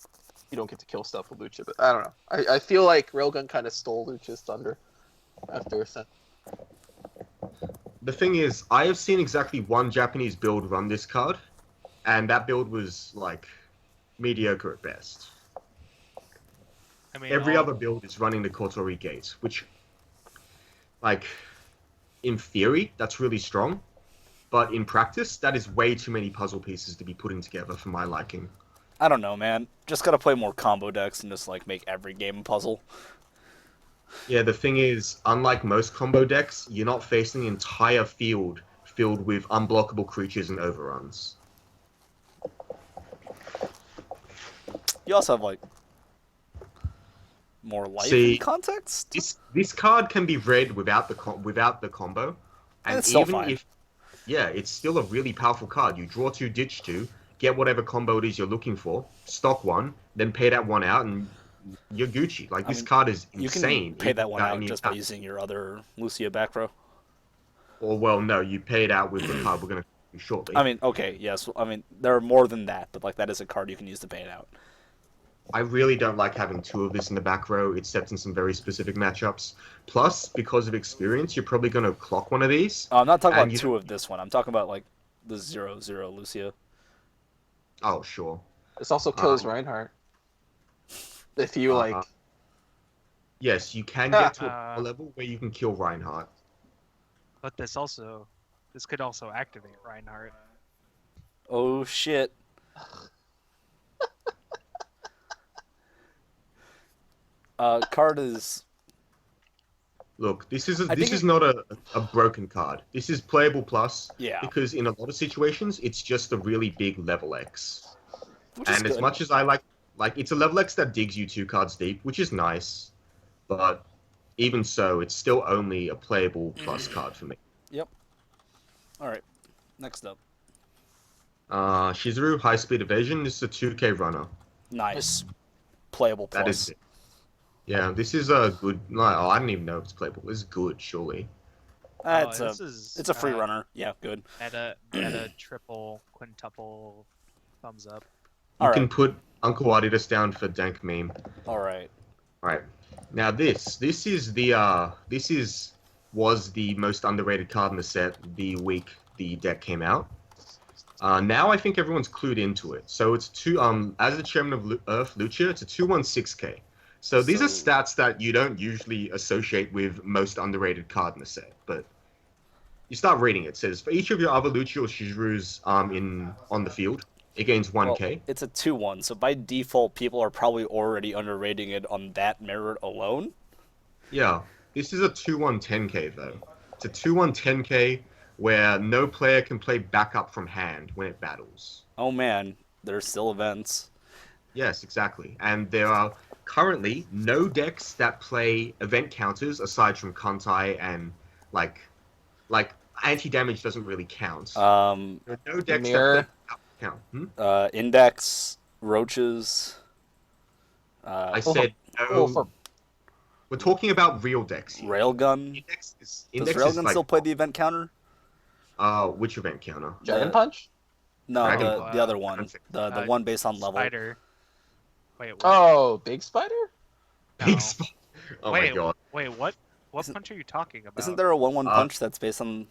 Speaker 4: you don't get to kill stuff with Lucia. But I don't know. I feel like Railgun kind of stole Lucia's thunder after Ascent.
Speaker 1: The thing is, I have seen exactly one Japanese build run this card, and that build was like mediocre at best.
Speaker 3: I mean,
Speaker 1: Every other build is running the Kotori Gate, which, like, in theory, that's really strong, but in practice, that is way too many puzzle pieces to be putting together for my liking.
Speaker 2: I don't know, man. Just gotta play more combo decks and just like make every game a puzzle.
Speaker 1: Yeah, the thing is, unlike most combo decks, you're not facing the entire field filled with unblockable creatures and overruns.
Speaker 2: You also have like more life
Speaker 1: See,
Speaker 2: in context.
Speaker 1: This card can be read without the combo, and
Speaker 2: it's still
Speaker 1: even
Speaker 2: fine.
Speaker 1: if it's still a really powerful card. You draw 2, ditch 2, get whatever combo it is you're looking for, stock 1, then pay that 1 out, and you're Gucci. Like, this card is insane.
Speaker 2: You can pay that 1 out
Speaker 1: any
Speaker 2: just by using your other Lucia back row.
Speaker 1: Or, well, no, you pay it out with the card we're going to do shortly.
Speaker 2: I mean, okay, yes. I mean, there are more than that, but like that is a card you can use to pay it out.
Speaker 1: I really don't like having 2 of this in the back row, except in some very specific matchups. Plus, because of experience, you're probably going to clock one of these.
Speaker 2: I'm not talking about 2 of this one. I'm talking about like the 0/0 Lucia.
Speaker 1: Oh, sure.
Speaker 4: This also kills Reinhardt. If you like,
Speaker 1: yes, you can get to a level where you can kill Reinhardt.
Speaker 3: But this could also activate Reinhardt.
Speaker 2: Oh shit. Card is.
Speaker 1: Look, this is not a broken card. This is playable plus.
Speaker 2: Yeah.
Speaker 1: Because in a lot of situations, it's just a really big level X.
Speaker 2: Which is
Speaker 1: And as
Speaker 2: good.
Speaker 1: much as I like, it's a level X that digs you 2 cards deep, which is nice. But even so, it's still only a playable plus card for me.
Speaker 2: Yep. All right. Next up.
Speaker 1: Shizuru, High Speed Evasion. This is a 2K runner.
Speaker 2: Nice. Playable plus.
Speaker 1: That is it. Yeah, this is a good. No, I don't even know if it's playable. It's good, surely.
Speaker 2: It's a free runner. Yeah, good.
Speaker 3: At a triple, quintuple, thumbs up.
Speaker 1: You can put Uncle Adidas down for dank meme.
Speaker 2: All right.
Speaker 1: All right. Now this was the most underrated card in the set the week the deck came out. Now I think everyone's clued into it. So it's as the chairman of Earth, Luchia, it's a 2/6K. So these are stats that you don't usually associate with most underrated card in the set, but you start reading it. It says, for each of your other Luchia or Shizurus on the field, it gains 1K.
Speaker 2: Well, it's a 2/1, so by default, people are probably already underrating it on that merit alone.
Speaker 1: Yeah, this is a 2/10K though. It's a 2/10K where no player can play backup from hand when it battles.
Speaker 2: Oh man, there's still events.
Speaker 1: Yes, exactly. And there are currently no decks that play event counters aside from Kantai and like anti-damage doesn't really count. There are no decks
Speaker 4: Mirror.
Speaker 1: that play count.
Speaker 2: Index, Roaches.
Speaker 1: I said no. We're talking about real decks here.
Speaker 2: Railgun.
Speaker 1: Does
Speaker 2: Does Railgun still play the event counter?
Speaker 1: Which event counter?
Speaker 4: Dragon Punch.
Speaker 2: No,
Speaker 1: Dragon
Speaker 2: the other one.
Speaker 1: Punch.
Speaker 2: The one based on level.
Speaker 3: Spider. Wait, what?
Speaker 4: Oh, Big Spider.
Speaker 1: Big
Speaker 3: No.
Speaker 1: spot. Oh
Speaker 3: wait,
Speaker 1: my god.
Speaker 3: Wait, what? What punch are you talking about?
Speaker 2: Isn't there a 1/1 punch that's based on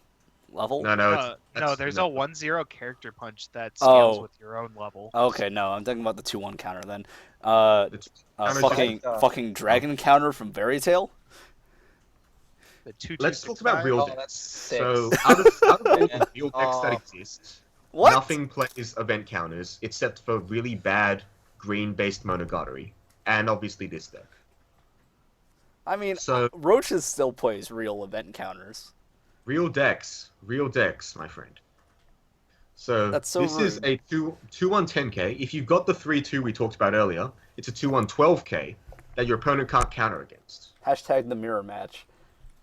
Speaker 2: level?
Speaker 1: No, no.
Speaker 3: No,
Speaker 1: that's-
Speaker 3: there's
Speaker 1: no.
Speaker 3: a 1/0 character punch that scales
Speaker 2: Oh.
Speaker 3: with your own level.
Speaker 2: Okay, no, I'm talking about the 2/1 counter then.
Speaker 1: It's-
Speaker 2: Fucking dragon counter from Fairy Tale.
Speaker 3: The 2/2
Speaker 1: Let's talk about
Speaker 3: 6/5?
Speaker 1: real
Speaker 4: Oh,
Speaker 1: decks.
Speaker 4: that's sick.
Speaker 1: So out of all the real decks that exist,
Speaker 2: What?
Speaker 1: nothing plays event counters except for really bad green-based Monogatari, and obviously this deck.
Speaker 2: I mean,
Speaker 1: So
Speaker 2: Roaches still plays real event counters.
Speaker 1: real decks, my friend. So,
Speaker 2: That's so
Speaker 1: this is
Speaker 2: rude.
Speaker 1: a 2/10K. If you've got the 3/2 we talked about earlier, it's a 2/12K that your opponent can't counter against.
Speaker 2: Hashtag the mirror match.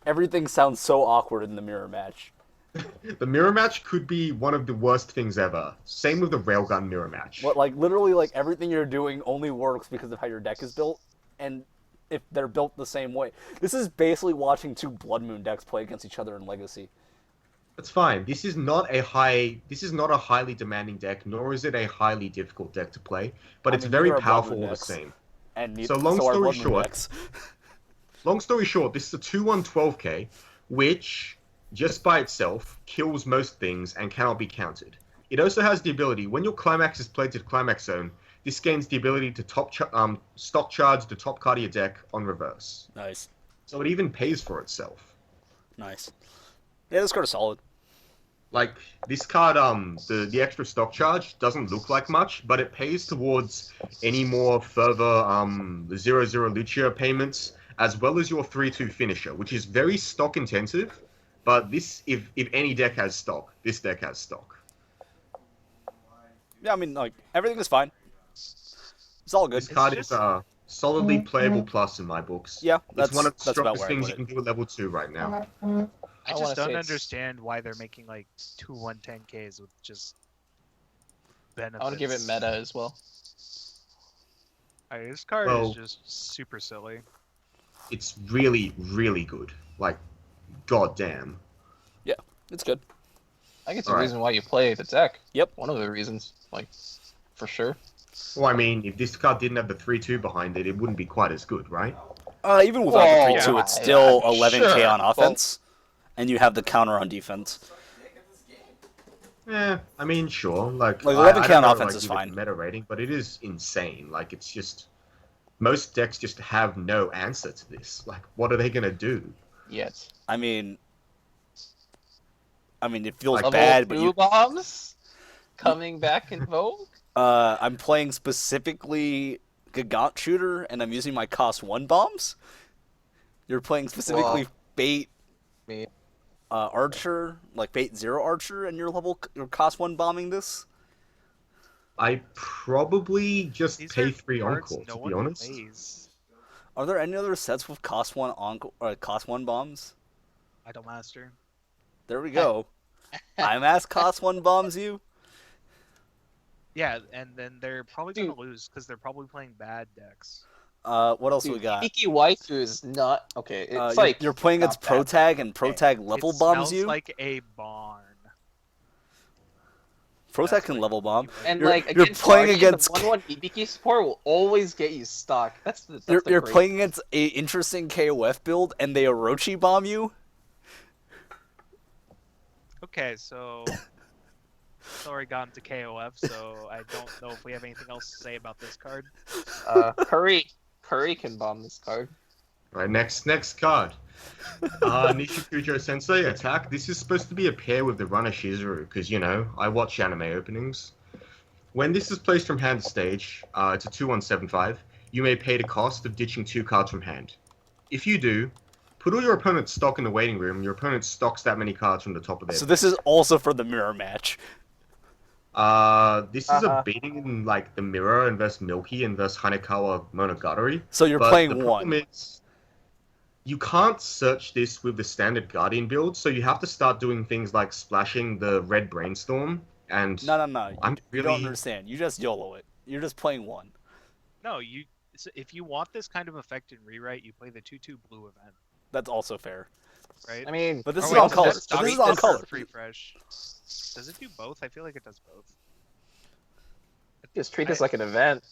Speaker 2: Everything sounds so awkward in the mirror match.
Speaker 1: The mirror match could be one of the worst things ever. Same with the railgun mirror match.
Speaker 2: What, like, literally, like, everything you're doing only works because of how your deck is built, and if they're built the same way. This is basically watching 2 Blood Moon decks play against each other in Legacy.
Speaker 1: That's fine. This is not a highly demanding deck, nor is it a highly difficult deck to play, but
Speaker 2: I
Speaker 1: it's
Speaker 2: mean,
Speaker 1: very
Speaker 2: neither are Blood
Speaker 1: powerful
Speaker 2: Moon
Speaker 1: all the
Speaker 2: decks,
Speaker 1: same.
Speaker 2: and
Speaker 1: So
Speaker 2: so are Blood Moon
Speaker 1: short,
Speaker 2: decks.
Speaker 1: long story short, this is a 2/1 12k, which just by itself kills most things and cannot be countered. It also has the ability, when your climax is played to the climax zone, this gains the ability to stock charge the top card of your deck on reverse.
Speaker 2: Nice,
Speaker 1: So it even pays for itself.
Speaker 2: nice. Yeah, this card is solid.
Speaker 1: Like this card, the extra stock charge doesn't look like much, but it pays towards any more further 0/0 Luchia payments, as well as your 3/2 finisher, which is very stock intensive. But this, if any deck has stock, this deck has stock.
Speaker 2: Yeah, I mean, like everything is fine. It's all good.
Speaker 1: This card
Speaker 3: just-
Speaker 1: is solidly playable plus in my books.
Speaker 2: Yeah,
Speaker 1: It's one of the
Speaker 2: that's about
Speaker 1: strongest
Speaker 2: where I
Speaker 1: things
Speaker 2: put
Speaker 1: you
Speaker 2: it.
Speaker 1: can do at level 2 right now.
Speaker 3: I
Speaker 4: wanna
Speaker 3: just don't
Speaker 4: say it's-
Speaker 3: understand why they're making like 2 110Ks with just benefits.
Speaker 4: I want to give it meta as well.
Speaker 3: This card
Speaker 1: Well-
Speaker 3: is just super silly.
Speaker 1: It's really, really good. Like, goddamn.
Speaker 2: It's good.
Speaker 4: I think it's a
Speaker 1: Alright.
Speaker 4: reason why you play the deck.
Speaker 2: Yep.
Speaker 4: One of the reasons, like, for sure.
Speaker 1: Well, I mean, if this card didn't have the 3/2 behind it, it wouldn't be quite as good, right?
Speaker 2: Even without
Speaker 4: Whoa,
Speaker 2: the 3-2, it's
Speaker 4: yeah,
Speaker 2: still
Speaker 4: yeah,
Speaker 2: 11k
Speaker 4: sure.
Speaker 2: on offense, and you have the counter on defense.
Speaker 1: I mean, sure. Like
Speaker 2: 11K
Speaker 1: I don't
Speaker 2: on
Speaker 1: know,
Speaker 2: offense
Speaker 1: like,
Speaker 2: is
Speaker 1: give it
Speaker 2: fine.
Speaker 1: Meta rating, but it is insane. Like it's just most decks just have no answer to this. Like, what are they gonna do?
Speaker 4: Yet.
Speaker 2: I mean, it feels
Speaker 1: Like,
Speaker 2: bad, but
Speaker 4: Level 2
Speaker 2: you,
Speaker 4: bombs coming back in vogue.
Speaker 2: I'm playing specifically Gigant Shooter, and I'm using my cost 1 bombs. You're playing specifically bait
Speaker 4: Me.
Speaker 2: Archer, like bait 0 Archer, and you're cost 1 bombing this.
Speaker 1: I probably just
Speaker 3: These
Speaker 1: pay
Speaker 3: are
Speaker 1: 3
Speaker 3: cards
Speaker 1: Encore,
Speaker 3: no
Speaker 1: to be
Speaker 3: one
Speaker 1: honest.
Speaker 3: plays.
Speaker 2: Are there any other sets with cost 1 Encore or cost 1 bombs?
Speaker 3: Idolmaster.
Speaker 2: There we go. I'm asked cost 1 bombs you.
Speaker 3: Yeah, and then they're probably
Speaker 4: Dude.
Speaker 3: gonna lose because they're probably playing bad decks.
Speaker 2: What else
Speaker 4: Dude,
Speaker 2: we got?
Speaker 4: Iki Waifu is not okay. It's
Speaker 2: You're,
Speaker 4: like
Speaker 2: you're playing
Speaker 4: not
Speaker 2: against Pro
Speaker 4: bad.
Speaker 2: Tag, and Pro Tag level
Speaker 3: it
Speaker 2: bombs
Speaker 3: smells
Speaker 2: you.
Speaker 3: like a barn.
Speaker 2: Pro Tag
Speaker 3: That's
Speaker 2: can
Speaker 3: what
Speaker 2: level bomb.
Speaker 4: And
Speaker 2: You're-
Speaker 4: like
Speaker 2: you're
Speaker 4: against
Speaker 2: playing
Speaker 4: Guardian,
Speaker 2: against-
Speaker 4: the 1/1 Ibiki support will always get you stock. That's the
Speaker 2: You're
Speaker 4: great-
Speaker 2: playing against a interesting KOF build, and they Orochi bomb you.
Speaker 3: Okay, so it's already gotten to KOF, so I don't know if we have anything else to say about this card.
Speaker 4: Curry can bomb this card.
Speaker 1: Right, next card. Nishikujo Sensei attack. This is supposed to be a pair with the runner Shizuru, because I watch anime openings. When this is placed from hand to stage, it's a 2/1/7/5. You may pay the cost of ditching 2 cards from hand. If you do, put all your opponent's stock in the waiting room. Your opponent stocks that many cards from the top of their.
Speaker 2: So this is also for the mirror match.
Speaker 1: This is a beating in like the mirror and versus Milky and versus Hanekawa Monogatari.
Speaker 2: So you're
Speaker 1: But
Speaker 2: playing
Speaker 1: the
Speaker 2: one.
Speaker 1: problem is, you can't search this with the standard Guardian build, so you have to start doing things like splashing the red Brainstorm. And
Speaker 2: No.
Speaker 1: I'm
Speaker 2: You
Speaker 1: really
Speaker 2: don't understand. You just YOLO it. You're just playing one.
Speaker 3: No, if you want this kind of effect in rewrite, you play the 2/2 blue event,
Speaker 2: That's also fair.
Speaker 3: right?
Speaker 4: I mean,
Speaker 2: But this
Speaker 3: Or
Speaker 2: is
Speaker 3: wait,
Speaker 2: on
Speaker 3: does
Speaker 2: color.
Speaker 3: that
Speaker 2: But
Speaker 3: stop
Speaker 2: this is
Speaker 3: it
Speaker 2: on
Speaker 3: for
Speaker 2: color.
Speaker 3: refresh? Does it do both? I feel like it does both.
Speaker 4: just treat this like an event.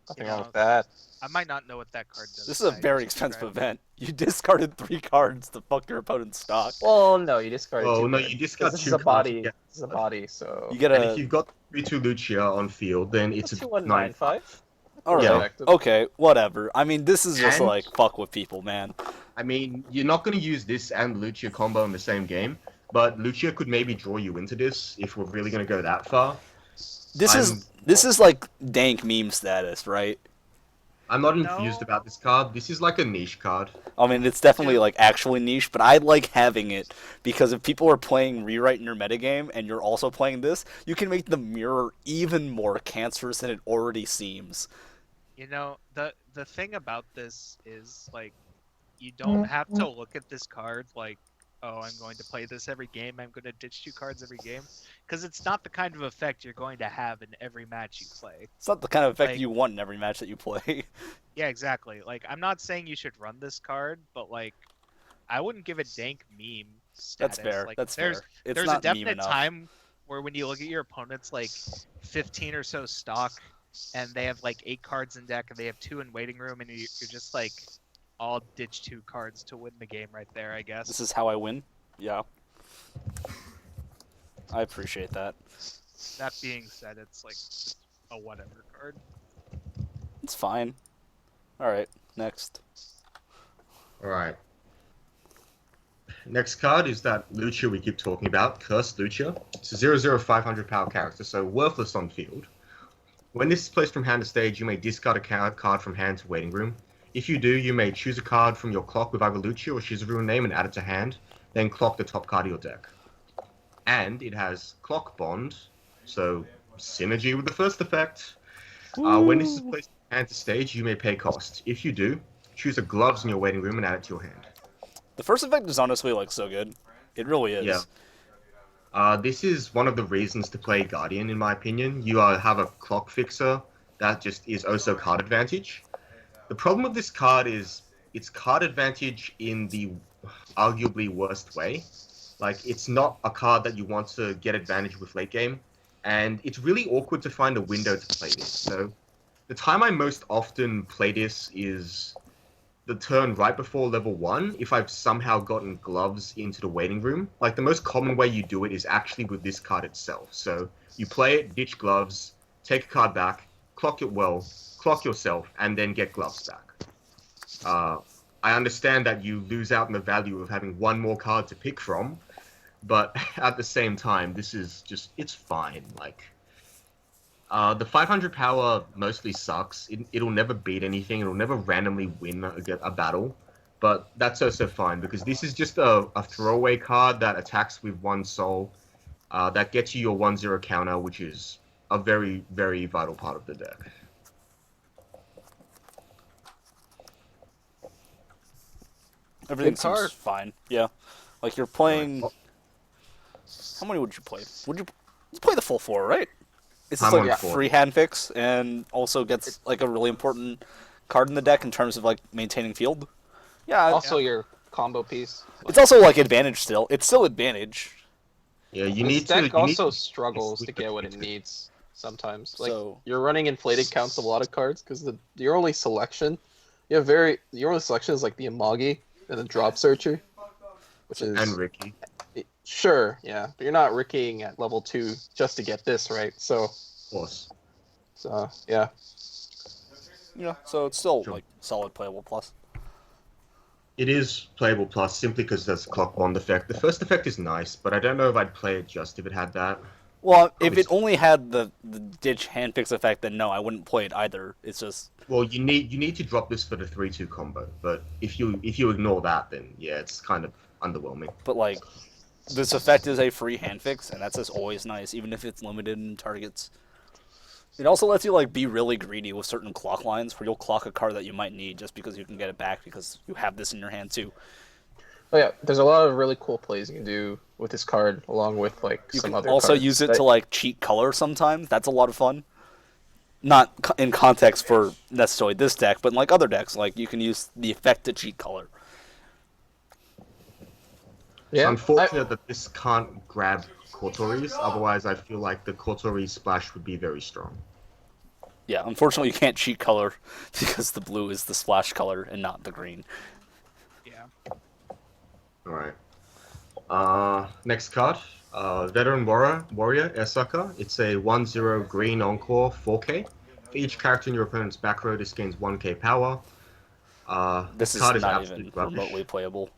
Speaker 4: Nothing wrong
Speaker 3: know,
Speaker 4: with that.
Speaker 3: I might not know what that card does.
Speaker 2: This is a
Speaker 3: I
Speaker 2: very
Speaker 3: just
Speaker 2: expensive
Speaker 3: described.
Speaker 2: event. You discarded 3 cards to fuck your opponent's stock.
Speaker 4: Well, no, you discarded
Speaker 1: Oh,
Speaker 4: 2
Speaker 1: no,
Speaker 4: cards,
Speaker 1: you discard
Speaker 4: 'cause this
Speaker 1: 2
Speaker 4: is a
Speaker 1: cards,
Speaker 4: body.
Speaker 1: you get-
Speaker 4: This is a body, so
Speaker 2: You get
Speaker 1: and
Speaker 2: a.
Speaker 1: if you've got 3/2 Lucia on field, then it's a
Speaker 4: 2/1/9/5.
Speaker 2: Alright.
Speaker 1: Yeah.
Speaker 4: Effective.
Speaker 2: Okay, whatever. I mean, this is just
Speaker 1: And-
Speaker 2: like fuck with people, man.
Speaker 1: I mean, you're not going to use this and Lucia combo in the same game, but Lucia could maybe draw you into this if we're really going to go that far.
Speaker 2: This is like dank meme status, right?
Speaker 1: I'm not enthused
Speaker 3: No.
Speaker 1: about this card. This is like a niche card.
Speaker 2: I mean, it's definitely like actually niche, but I like having it because if people are playing rewrite in your metagame and you're also playing this, you can make the mirror even more cancerous than it already seems.
Speaker 3: You know, the thing about this is like you don't have to look at this card like, oh, I'm going to play this every game. I'm going to ditch 2 cards every game, because it's not the kind of effect you're going to have in every match you play.
Speaker 2: It's not the kind of effect
Speaker 3: Like-
Speaker 2: you want in every match that you play.
Speaker 3: Yeah, exactly. Like, I'm not saying you should run this card, but like, I wouldn't give it dank meme status.
Speaker 2: fair.
Speaker 3: Like,
Speaker 2: That's
Speaker 3: there's
Speaker 2: fair. It's
Speaker 3: there's a
Speaker 2: not meme
Speaker 3: definite
Speaker 2: enough.
Speaker 3: time where when you look at your opponent's like 15 or so stock, and they have like 8 cards in deck, and they have 2 in waiting room, and you're just like, I'll ditch 2 cards to win the game right there, I guess.
Speaker 2: This is how I win. Yeah. I appreciate that.
Speaker 3: That being said, it's like just a whatever card.
Speaker 2: It's fine. All right. Next.
Speaker 1: All right. Next card is that Luchia we keep talking about, Cursed Luchia. It's a 0/0 500 power character, so worthless on field. When this is placed from hand to stage, you may discard a card from hand to waiting room. If you do, you may choose a card from your clock with either Luchia or Shizuru name and add it to hand, then clock the top card of your deck. And it has Clock Bond, so synergy with the first effect. When this is placed from hand to stage, you may pay cost. If you do, choose a Gloves in your waiting room and add it to your hand.
Speaker 2: The first effect is honestly like so good. It really is.
Speaker 1: Yeah. This is one of the reasons to play Guardian, in my opinion. You have a clock fixer that just is also card advantage. The problem with this card is it's card advantage in the arguably worst way. Like, it's not a card that you want to get advantage with late game, and it's really awkward to find a window to play this. So the time I most often play this is the turn right before level 1, if I've somehow gotten Gloves into the waiting room. Like, the most common way you do it is actually with this card itself. So you play it, ditch Gloves, take a card back, clock it well, clock yourself, and then get Gloves back. I understand that you lose out on the value of having one more card to pick from, but at the same time, this is just, it's fine. Like, the 500 power mostly sucks. It'll never beat anything. It'll never randomly win a battle. But that's also fine, because this is just a throwaway card that attacks with 1 soul. That gets you your 1/0 counter, which is a very, very vital part of the deck.
Speaker 2: Everything
Speaker 4: Good card.
Speaker 2: seems fine. Yeah. Like, you're playing... How many would you play? Would you play the full 4, right? It's just
Speaker 1: I'm
Speaker 2: like
Speaker 1: on
Speaker 2: a
Speaker 1: 4.
Speaker 2: free hand fix, and also gets like a really important card in the deck in terms of like maintaining field. Yeah.
Speaker 4: Also, your combo piece.
Speaker 2: It's also like advantage still. It's still advantage.
Speaker 1: Yeah, you
Speaker 4: This
Speaker 1: need to.
Speaker 4: deck
Speaker 1: You
Speaker 4: also
Speaker 1: need to
Speaker 4: struggles
Speaker 1: with
Speaker 4: to
Speaker 1: the
Speaker 4: get what it
Speaker 1: future.
Speaker 4: needs sometimes. Like,
Speaker 2: So-
Speaker 4: you're running inflated counts of a lot of cards because your only selection, your only selection is like the Amagi and the Drop Searcher, which is
Speaker 1: And Ricky.
Speaker 4: sure, yeah, but you're not Rickying at level 2 just to get this, right? So,
Speaker 1: Of course.
Speaker 4: yeah.
Speaker 2: Yeah. So it's still
Speaker 1: Sure.
Speaker 2: like solid playable plus.
Speaker 1: It is playable plus simply because there's a Clock Bond effect. The first effect is nice, but I don't know if I'd play it just if it had that.
Speaker 2: Well, if
Speaker 1: Probably
Speaker 2: it only had the ditch hand fix effect, then no, I wouldn't play it either. It's just
Speaker 1: Well, you need to drop this for the 3/2 combo, but if you ignore that, then yeah, it's kind of underwhelming.
Speaker 2: but like this effect is a free hand fix, and that's just always nice, even if it's limited in targets. It also lets you like be really greedy with certain clock lines, where you'll clock a card that you might need just because you can get it back because you have this in your hand too.
Speaker 4: Oh yeah, there's a lot of really cool plays you can do with this card, along with like
Speaker 2: You
Speaker 4: some
Speaker 2: can
Speaker 4: other
Speaker 2: also
Speaker 4: cards
Speaker 2: use it
Speaker 4: that-
Speaker 2: to like cheat color sometimes. That's a lot of fun. Not in context for necessarily this deck, but in like other decks, like you can use the effect to cheat color.
Speaker 1: It's
Speaker 4: Yeah,
Speaker 1: unfortunate that this can't grab Kotoris, otherwise I feel like the Kotori splash would be very strong.
Speaker 2: Yeah, unfortunately you can't cheat color because the blue is the splash color and not the green.
Speaker 3: Yeah.
Speaker 1: Alright. Next card. Veteran Warrior Esaka. It's a 1/0 green Encore 4K. For each character in your opponent's back row, this gains 1k power.
Speaker 2: This is
Speaker 1: card
Speaker 2: not
Speaker 1: absolute
Speaker 2: even
Speaker 1: rubbish.
Speaker 2: remotely playable.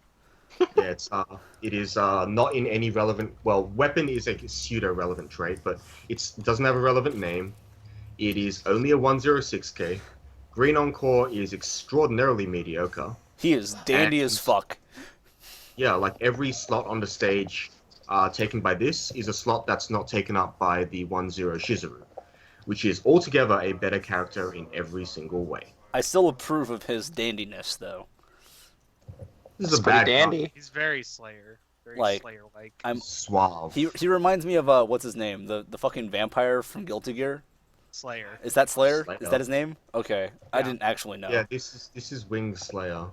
Speaker 1: Yeah, it is not in any relevant. Well, weapon is a pseudo relevant trait, but it doesn't have a relevant name. It is only a 106k. Green Encore is extraordinarily mediocre.
Speaker 2: He is dandy
Speaker 1: And-
Speaker 2: as fuck.
Speaker 1: Yeah, like every slot on the stage taken by this is a slot that's not taken up by the 1/0 Shizuru, which is altogether a better character in every single way.
Speaker 2: I still approve of his dandiness though.
Speaker 1: This
Speaker 4: It's
Speaker 1: is a
Speaker 4: pretty
Speaker 1: bad
Speaker 4: dandy.
Speaker 3: He's very Slayer. Very
Speaker 2: Like,
Speaker 3: Slayer-like.
Speaker 2: I'm
Speaker 1: card. Suave.
Speaker 2: he reminds me of what's his name? The fucking vampire from Guilty Gear.
Speaker 3: Slayer.
Speaker 2: Is that Slayer?
Speaker 1: Slayer.
Speaker 2: Is that his name? Okay. I
Speaker 3: Yeah.
Speaker 2: didn't actually know.
Speaker 1: Yeah, this is Wing Slayer.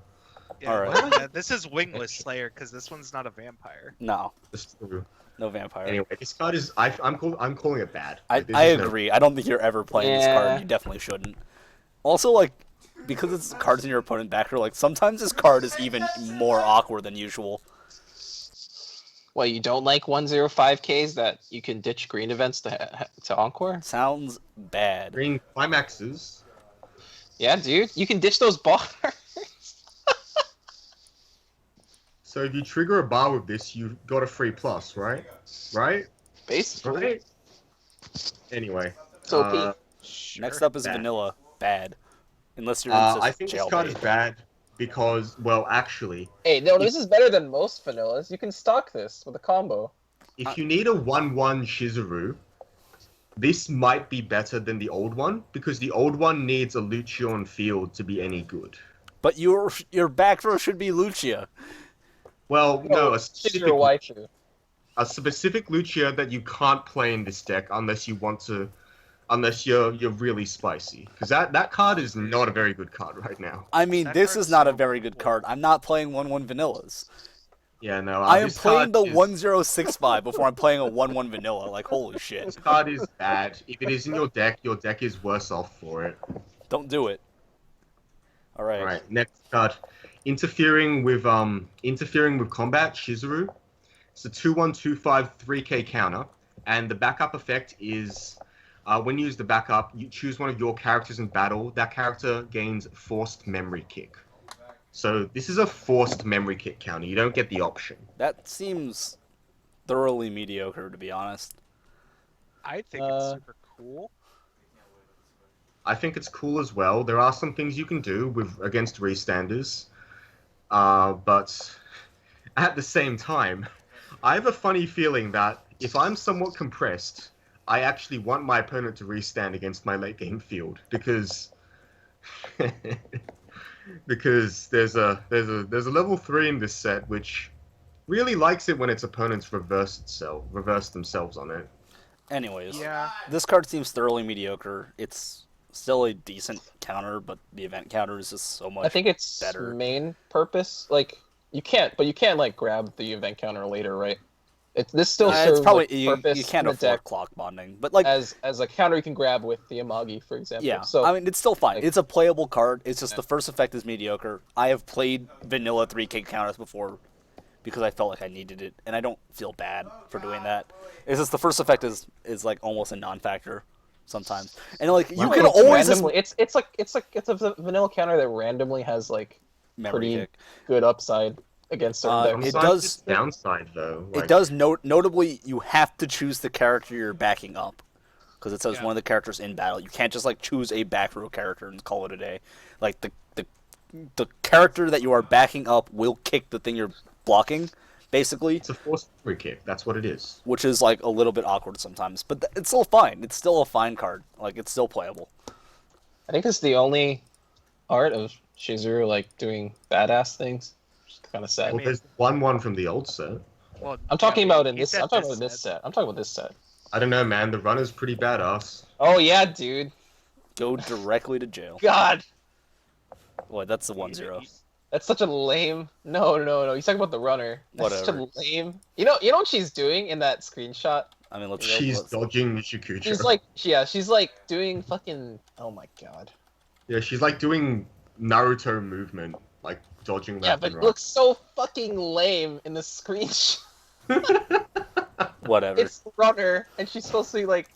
Speaker 3: Yeah,
Speaker 2: Alright.
Speaker 3: yeah, this is Wingless Slayer because this one's not a vampire.
Speaker 2: No,
Speaker 1: That's true.
Speaker 2: no vampire.
Speaker 1: Anyway, this card is I'm calling it bad.
Speaker 2: I
Speaker 1: Like, there's just no-
Speaker 2: agree. I don't think you're ever playing this card.
Speaker 4: Yeah.
Speaker 2: You definitely shouldn't. Also, like, because it's cards in your opponent back row, like, sometimes this card is even more awkward than usual.
Speaker 4: Well, you don't like 105Ks that you can ditch green events to Encore?
Speaker 2: Sounds bad.
Speaker 1: Green climaxes.
Speaker 4: Yeah, dude. You can ditch those bars.
Speaker 1: So if you trigger a bar with this, you got a free plus, right? Right?
Speaker 4: Basically.
Speaker 1: Right? Anyway.
Speaker 4: So OP.
Speaker 3: Sure.
Speaker 2: Next up is
Speaker 1: Bad.
Speaker 2: vanilla. Bad. Unless you're into
Speaker 1: I think this card is
Speaker 2: jailbait.
Speaker 1: bad because, well, actually,
Speaker 4: Hey, no, this is better than most vanillas. You can stock this with a combo.
Speaker 1: if you need a 1/1 Shizuru, this might be better than the old one because the old one needs a Lucia on field to be any good.
Speaker 2: But your back row should be Lucia.
Speaker 1: Well, no,
Speaker 4: Shizuru waifu.
Speaker 1: a specific Lucia that you can't play in this deck unless you want to, unless you're really spicy. Because that card is not a very good card right now.
Speaker 2: I mean,
Speaker 3: That
Speaker 2: this
Speaker 3: card's
Speaker 2: is not a
Speaker 3: so
Speaker 2: very good
Speaker 3: cool.
Speaker 2: card. I'm not playing 1/1 vanillas.
Speaker 1: Yeah, no.
Speaker 2: I am
Speaker 1: this
Speaker 2: playing
Speaker 1: card
Speaker 2: the
Speaker 1: is-
Speaker 2: 1065 before I'm playing a 1/1 vanilla. Like, holy shit.
Speaker 1: This card is bad. If it is in your deck is worse off for it.
Speaker 2: Don't do it. Alright.
Speaker 1: All right, next card. Interfering with combat, Shizuru. It's a 2/1/2/5 3K counter, and the backup effect is when you use the backup, you choose one of your characters in battle. That character gains forced memory kick. So this is a forced memory kick counter. You don't get the option.
Speaker 2: That seems thoroughly mediocre, to be honest.
Speaker 3: I think it's super cool.
Speaker 1: I think it's cool as well. There are some things you can do against restanders, but at the same time, I have a funny feeling that if I'm somewhat compressed, I actually want my opponent to restand against my late game field because because there's a level 3 in this set which really likes it when its opponents reverse themselves on it.
Speaker 2: Anyways,
Speaker 3: Yeah.
Speaker 2: this card seems thoroughly mediocre. It's still a decent counter, but the event counter is just so much
Speaker 4: I think its
Speaker 2: better.
Speaker 4: main purpose, like, you can't like grab the event counter later, right? This still serves
Speaker 2: It's probably
Speaker 4: like,
Speaker 2: you
Speaker 4: purpose
Speaker 2: can't
Speaker 4: in the
Speaker 2: afford
Speaker 4: deck
Speaker 2: clock bonding, but like
Speaker 4: as a counter you can grab with the Amagi, for example.
Speaker 2: yeah,
Speaker 4: So
Speaker 2: I mean it's still fine.
Speaker 4: like-
Speaker 2: It's a playable card. It's just the first effect is mediocre. I have played vanilla 3K counters before because I felt like I needed it, and I don't feel bad for doing that. It's just the first effect is like almost a non-factor sometimes, and like you
Speaker 4: Well,
Speaker 2: can
Speaker 4: it's
Speaker 2: always just
Speaker 4: randomly, it's a vanilla counter that randomly has like
Speaker 2: memory
Speaker 4: pretty
Speaker 2: kick.
Speaker 4: good upside against certain decks.
Speaker 2: It
Speaker 1: Sometimes
Speaker 2: does-
Speaker 1: it's downside though.
Speaker 2: It does notably you have to choose the character you're backing up because it says
Speaker 3: Yeah.
Speaker 2: one of the characters in battle. You can't just like choose a back row character and call it a day. Like the character that you are backing up will kick the thing you're blocking, basically,
Speaker 1: It's a forced memory kick. That's what it is.
Speaker 2: which is like a little bit awkward sometimes. But it's still fine. It's still a fine card. Like it's still playable.
Speaker 4: I think this is the only art of Shizuru like doing badass things. Kind of sad.
Speaker 1: Well, there's 1/1 from the old set.
Speaker 3: Well,
Speaker 4: I'm talking
Speaker 3: yeah,
Speaker 4: about in
Speaker 3: he
Speaker 4: this.
Speaker 3: said
Speaker 4: I'm talking about this
Speaker 3: set.
Speaker 4: set. I'm talking about this set.
Speaker 1: I don't know, man. The runner's pretty badass.
Speaker 4: Oh yeah, dude.
Speaker 2: Go directly to jail.
Speaker 4: God,
Speaker 2: What? That's the 1-0.
Speaker 4: that's such a lame. No. You're talking about the runner. That's such
Speaker 2: Whatever.
Speaker 4: a lame. You know what she's doing in that screenshot?
Speaker 2: I mean, let's.
Speaker 1: She's
Speaker 2: let's-
Speaker 1: dodging Nishikucha.
Speaker 4: She's like doing fucking. Oh my god.
Speaker 1: Yeah, she's like doing Naruto movement, like dodging left
Speaker 4: Yeah, but
Speaker 1: and
Speaker 4: it
Speaker 1: right.
Speaker 4: looks so fucking lame in the screenshot.
Speaker 2: whatever.
Speaker 4: It's runner, and she's supposed to be like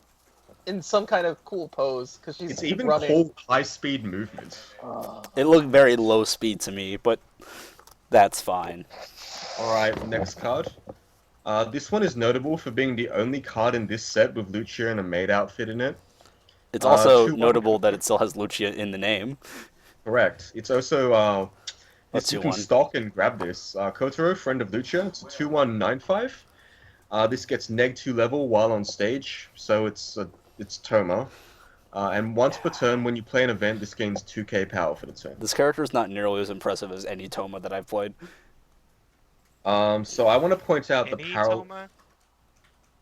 Speaker 4: in some kind of cool pose because she's
Speaker 1: It's even
Speaker 4: running.
Speaker 1: called high-speed movement.
Speaker 2: It looked very low speed to me, but that's fine.
Speaker 1: All right, next card. This one is notable for being the only card in this set with Lucia and a maid outfit in it.
Speaker 2: It's also
Speaker 1: 2-1.
Speaker 2: notable that it still has Lucia in the name.
Speaker 1: Correct. It's also
Speaker 2: That's
Speaker 1: you can
Speaker 2: 2-1.
Speaker 1: stalk and grab this. Kotaro, friend of Lucia. It's a 2/1/9/5. This gets -2 level while on stage, so it's Toma. And once per turn, when you play an event, this gains 2k power for the turn.
Speaker 2: This character is not nearly as impressive as any Toma that I've played.
Speaker 1: So I want to point out the
Speaker 3: Any
Speaker 1: power.
Speaker 3: Toma?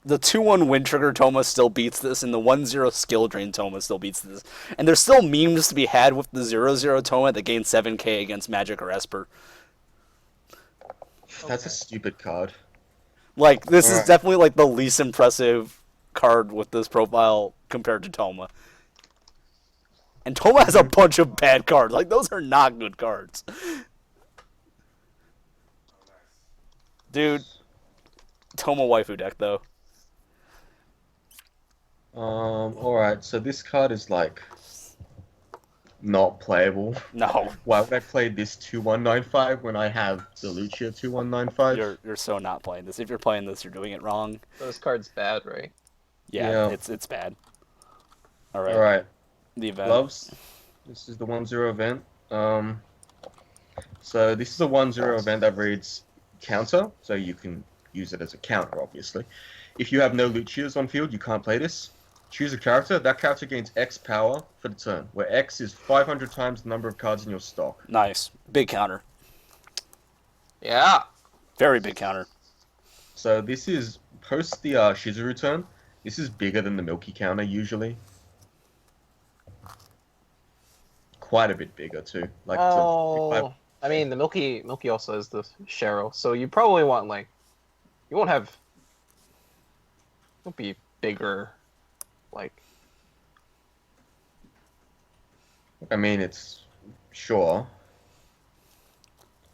Speaker 2: The 2-1 Wind Trigger Toma still beats this, and the 1-0 Skill Drain Toma still beats this. And there's still memes to be had with the 0-0 Toma that gains 7k against Magic or Esper.
Speaker 1: That's a
Speaker 3: Okay.
Speaker 1: stupid card.
Speaker 2: Like, this is
Speaker 1: Alright.
Speaker 2: definitely, like, the least impressive card with this profile compared to Toma. And Toma has a bunch of bad cards. Like, those are not good cards. Dude, Toma waifu deck, though.
Speaker 1: Alright, so this card is like not playable.
Speaker 2: No,
Speaker 1: Why would I play this 2195 when I have the Luchia 2195?
Speaker 2: you're so not playing this. If you're playing this, you're doing it wrong.
Speaker 4: So this card's bad, right?
Speaker 2: Yeah,
Speaker 1: Yeah.
Speaker 2: it's bad. Alright,
Speaker 1: Alright,
Speaker 2: the event.
Speaker 1: gloves. This is the 1-0 event. So this is a 1-0 event that reads counter, so you can use it as a counter, obviously. If you have no Luchias on field, you can't play this. Choose a character. That character gains X power for the turn, where X is 500 times the number of cards in your stock.
Speaker 2: Nice. Big counter.
Speaker 4: Yeah.
Speaker 2: Very big counter.
Speaker 1: So this is post the Shizuru turn. This is bigger than the Milky counter usually. Quite a bit bigger too. Like
Speaker 4: Oh, I mean the Milky also has the Cheryl, so you probably want like you won't be bigger, like
Speaker 1: I mean, it's sure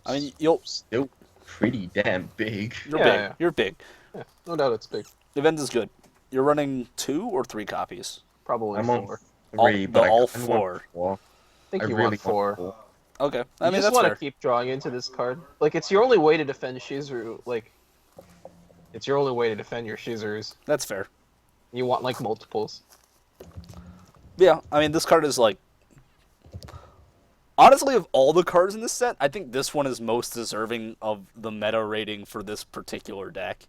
Speaker 2: I mean, you'll
Speaker 1: still pretty damn big.
Speaker 2: you're
Speaker 4: Yeah,
Speaker 2: big.
Speaker 4: yeah.
Speaker 2: You're big.
Speaker 4: yeah, no doubt it's big.
Speaker 2: The event is good. You're running 2 or 3 copies.
Speaker 4: Probably
Speaker 1: I'm on
Speaker 4: 4.
Speaker 1: three,
Speaker 2: All-
Speaker 1: but I
Speaker 2: all
Speaker 1: kinda want
Speaker 2: 4.
Speaker 4: I think
Speaker 1: I
Speaker 4: you
Speaker 1: really
Speaker 4: want 4.
Speaker 1: want 4.
Speaker 2: Okay, I
Speaker 4: You
Speaker 2: mean
Speaker 4: just
Speaker 2: that's
Speaker 4: want
Speaker 2: fair.
Speaker 4: to keep drawing into this card. Like it's your only way to defend Shizuru. Like it's your only way to defend your Shizurus.
Speaker 2: That's fair.
Speaker 4: You want like multiples.
Speaker 2: Yeah, I mean this card is like honestly of all the cards in this set, I think this one is most deserving of the meta rating for this particular deck.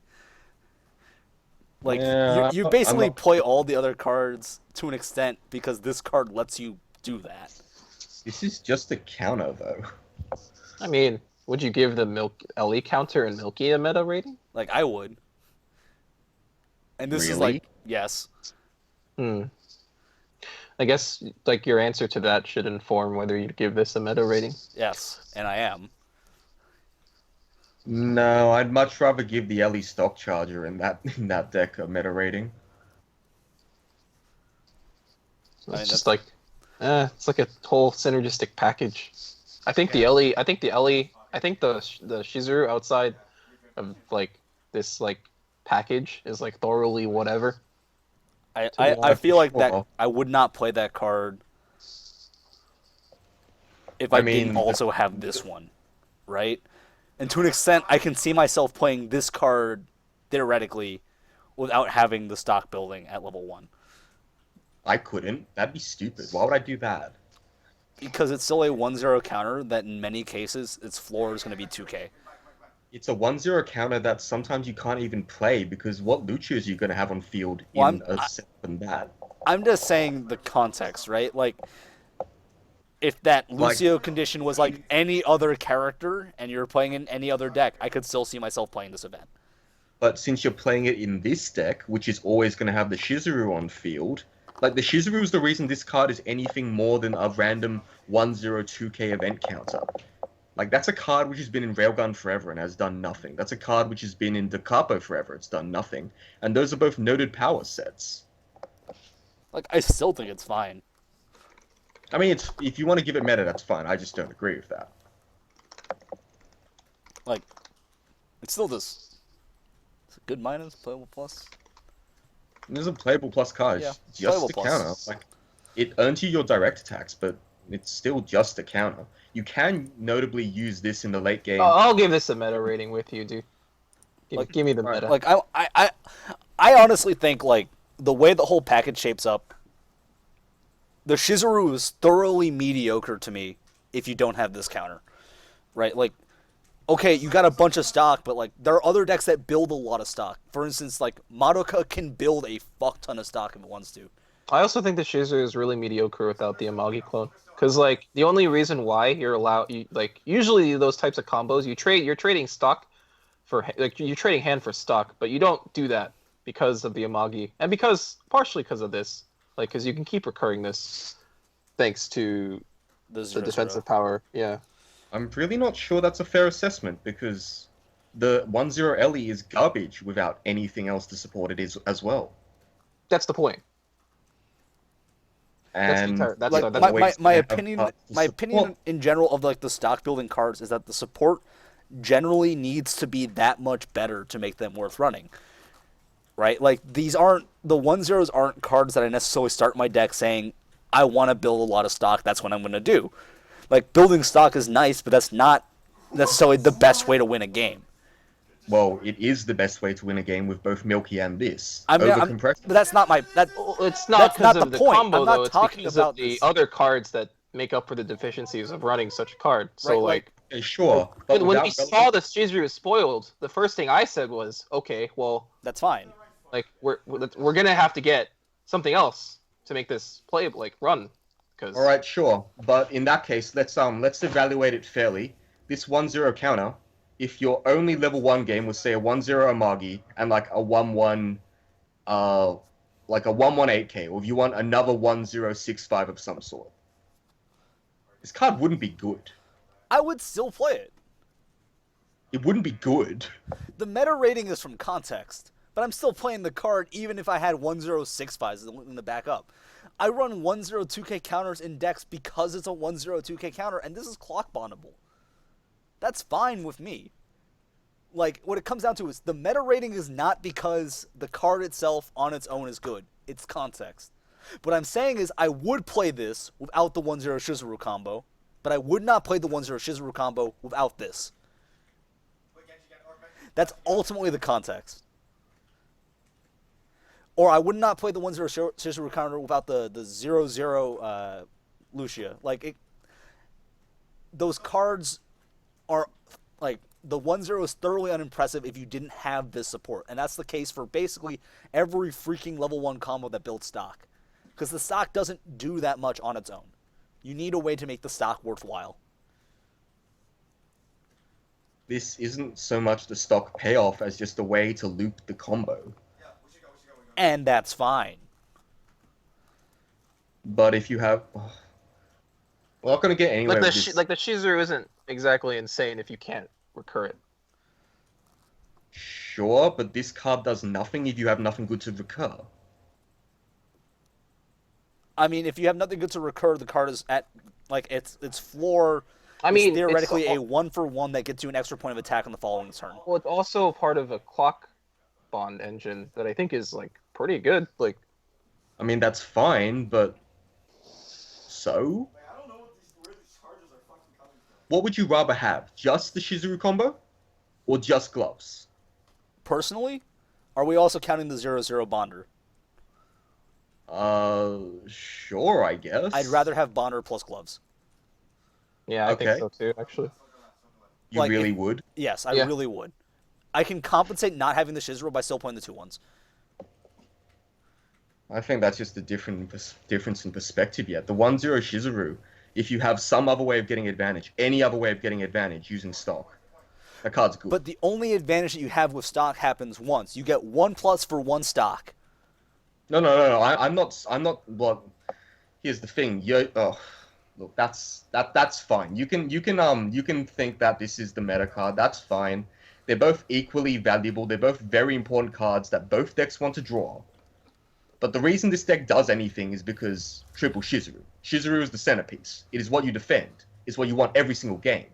Speaker 2: Like
Speaker 1: Yeah,
Speaker 2: you
Speaker 1: I'm
Speaker 2: basically
Speaker 1: not-
Speaker 2: play all the other cards to an extent because this card lets you do that.
Speaker 1: This is just a counter though.
Speaker 4: I mean, would you give the LE counter and Milky a meta rating?
Speaker 2: Like I would. And this is like
Speaker 1: Really?
Speaker 2: yes.
Speaker 4: Hmm. I guess like your answer to that should inform whether you'd give this a meta rating.
Speaker 2: Yes, and I am.
Speaker 1: No, I'd much rather give the Ellie stock charger in that deck a meta rating.
Speaker 4: It's
Speaker 2: I mean,
Speaker 4: just like, it's like a whole synergistic package. I think the LE, I think the Shizuru outside of like this like package is like thoroughly whatever.
Speaker 2: I feel like that
Speaker 1: Sure.
Speaker 2: I would not play that card if I,
Speaker 1: I mean,
Speaker 2: didn't also have this one, right? And to an extent, I can see myself playing this card theoretically without having the stock building at level 1
Speaker 1: I couldn't. That'd be stupid. Why would I do that?
Speaker 2: because it's still a 1-0 counter that in many cases its floor is going to be 2k.
Speaker 1: It's a 1-0 counter that sometimes you can't even play because what Luchias are you going to have on field
Speaker 2: Well,
Speaker 1: in a set than that?
Speaker 2: I'm just saying the context, right? Like, if that Lucio condition was like any other character and you're playing in any other deck, I could still see myself playing this event.
Speaker 1: But since you're playing it in this deck, which is always going to have the Shizuru on field, like the Shizuru is the reason this card is anything more than a random 1-0-2k event counter. Like, that's a card which has been in Railgun forever and has done nothing. That's a card which has been in Da Capo forever, it's done nothing. And those are both noted power sets.
Speaker 2: Like, I still think it's fine.
Speaker 1: I mean, if you want to give it meta, that's fine. I just don't agree with that.
Speaker 2: Like, it's still just it's a good minus, playable plus.
Speaker 1: And there's a playable plus card.
Speaker 2: Yeah,
Speaker 1: It's just
Speaker 2: playable
Speaker 1: a
Speaker 2: plus.
Speaker 1: counter. Like, it earns you your direct attacks, but it's still just a counter. You can notably use this in the late game.
Speaker 4: I'll give this a meta rating with you, dude. Give me the
Speaker 1: Alright.
Speaker 4: meta.
Speaker 2: Like, I honestly think, like, the way the whole package shapes up, the Shizuru is thoroughly mediocre to me if you don't have this counter. Right? Like, okay, you got a bunch of stock, but, like, there are other decks that build a lot of stock. For instance, like, Madoka can build a fuck ton of stock if it wants to.
Speaker 4: I also think the Shizuru is really mediocre without the Amagi clone. Because, like, the only reason why you're allowed... usually those types of combos, you're trading stock for... Like, you're trading hand for stock, but you don't do that because of the Amagi. And partially because of this. Like, because you can keep recurring this thanks to
Speaker 2: The
Speaker 4: the
Speaker 2: 0-0.
Speaker 4: defensive power. Yeah.
Speaker 1: I'm really not sure that's a fair assessment because the 1-0 Ellie is garbage without anything else to support it as well.
Speaker 4: That's the point. That's the
Speaker 1: And
Speaker 4: entire. That's
Speaker 2: Like
Speaker 4: the,
Speaker 1: you're
Speaker 4: that's
Speaker 1: always
Speaker 2: my
Speaker 1: gonna have
Speaker 2: opinion,
Speaker 1: cards to
Speaker 2: my
Speaker 1: support.
Speaker 2: opinion in general of like the stock building cards is that the support generally needs to be that much better to make them worth running. Right? Like these aren't the 1-0s aren't cards that I necessarily start my deck saying I want to build a lot of stock. That's what I'm going to do. Like building stock is nice, but that's not necessarily the best way to win a game.
Speaker 1: Well, it is the best way to win a game with both Milky and this.
Speaker 2: I mean,
Speaker 1: Overcompression.
Speaker 2: but that's not my that.
Speaker 4: well, it's not
Speaker 2: That's not
Speaker 4: because of
Speaker 2: the
Speaker 4: the
Speaker 2: point.
Speaker 4: combo
Speaker 2: I'm not
Speaker 4: though. It's
Speaker 2: talking
Speaker 4: because
Speaker 2: about
Speaker 4: of the
Speaker 2: this.
Speaker 4: other cards that make up for the deficiencies of running such a card. So
Speaker 2: Right,
Speaker 4: like,
Speaker 1: Okay, sure. But
Speaker 4: when we
Speaker 1: without
Speaker 4: saw the Shizuru spoiled, the first thing I said was, okay, well,
Speaker 2: That's fine.
Speaker 4: like we're gonna have to get something else to make this play like run. Because
Speaker 1: All right, sure. But in that case, let's evaluate it fairly. This 1-0 counter, if your only level 1 game was say a 1-0 Amagi and like a 1-1 like a 1-1 8K, or if you want another 1-0 6-5 of some sort. This card wouldn't be good.
Speaker 2: I would still play it.
Speaker 1: It wouldn't be good.
Speaker 2: The meta rating is from context, but I'm still playing the card even if I had 1-0 6-5s in the backup. I run 1-0 2K counters in decks because it's a 1-0 2K counter, and this is clock bondable. That's fine with me. Like, what it comes down to is the meta rating is not because the card itself on its own is good. It's context. What I'm saying is I would play this without the 1-0 Shizuru combo, but I would not play the 1-0 Shizuru combo without this. That's ultimately the context. Or I would not play the 1-0 Shizuru counter without the 0-0 Lucia. Like, those cards are, like, the 1-0 is thoroughly unimpressive if you didn't have this support. And that's the case for basically every freaking level 1 combo that builds stock. Because the stock doesn't do that much on its own. You need a way to make the stock worthwhile.
Speaker 1: This isn't so much the stock payoff as just a way to loop the combo.
Speaker 2: And that's fine.
Speaker 1: But if you have... we're not going to get anywhere
Speaker 4: like
Speaker 1: with this.
Speaker 4: the Shizuru isn't exactly insane if you can't recur it.
Speaker 1: Sure, but this card does nothing if you have nothing good to recur.
Speaker 2: I mean, if you have nothing good to recur, the card is at, like, its floor
Speaker 4: I mean,
Speaker 2: is theoretically
Speaker 4: it's,
Speaker 2: a 1-for-1 that gets you an extra point of attack on the following turn.
Speaker 4: well, it's also part of a clock bond engine that I think is like pretty good. Like,
Speaker 1: I mean, that's fine, but... So? What would you rather have? Just the Shizuru combo? Or just gloves?
Speaker 2: Personally, are we also counting the 0-0 Bonder?
Speaker 1: Sure, I guess.
Speaker 2: I'd rather have Bonder plus gloves.
Speaker 4: yeah, I think
Speaker 1: Okay.
Speaker 4: so too, actually.
Speaker 1: You
Speaker 2: like,
Speaker 1: really
Speaker 2: if-
Speaker 1: would?
Speaker 2: Yes, I
Speaker 4: Yeah.
Speaker 2: really would. I can compensate not having the Shizuru by still playing the 2-1s.
Speaker 1: I think that's just a difference in perspective yet. The 1-0 Shizuru, if you have some other way of getting advantage, any other way of getting advantage using stock, that card's good.
Speaker 2: But the only advantage that you have with stock happens once. You get 1+ for 1 stock.
Speaker 1: No. I'm not. Well, here's the thing. Look, that's fine. You can think that this is the meta card. That's fine. They're both equally valuable. They're both very important cards that both decks want to draw. But the reason this deck does anything is because triple Shizuru. Shizuru is the centerpiece. It is what you defend. It's what you want every single game.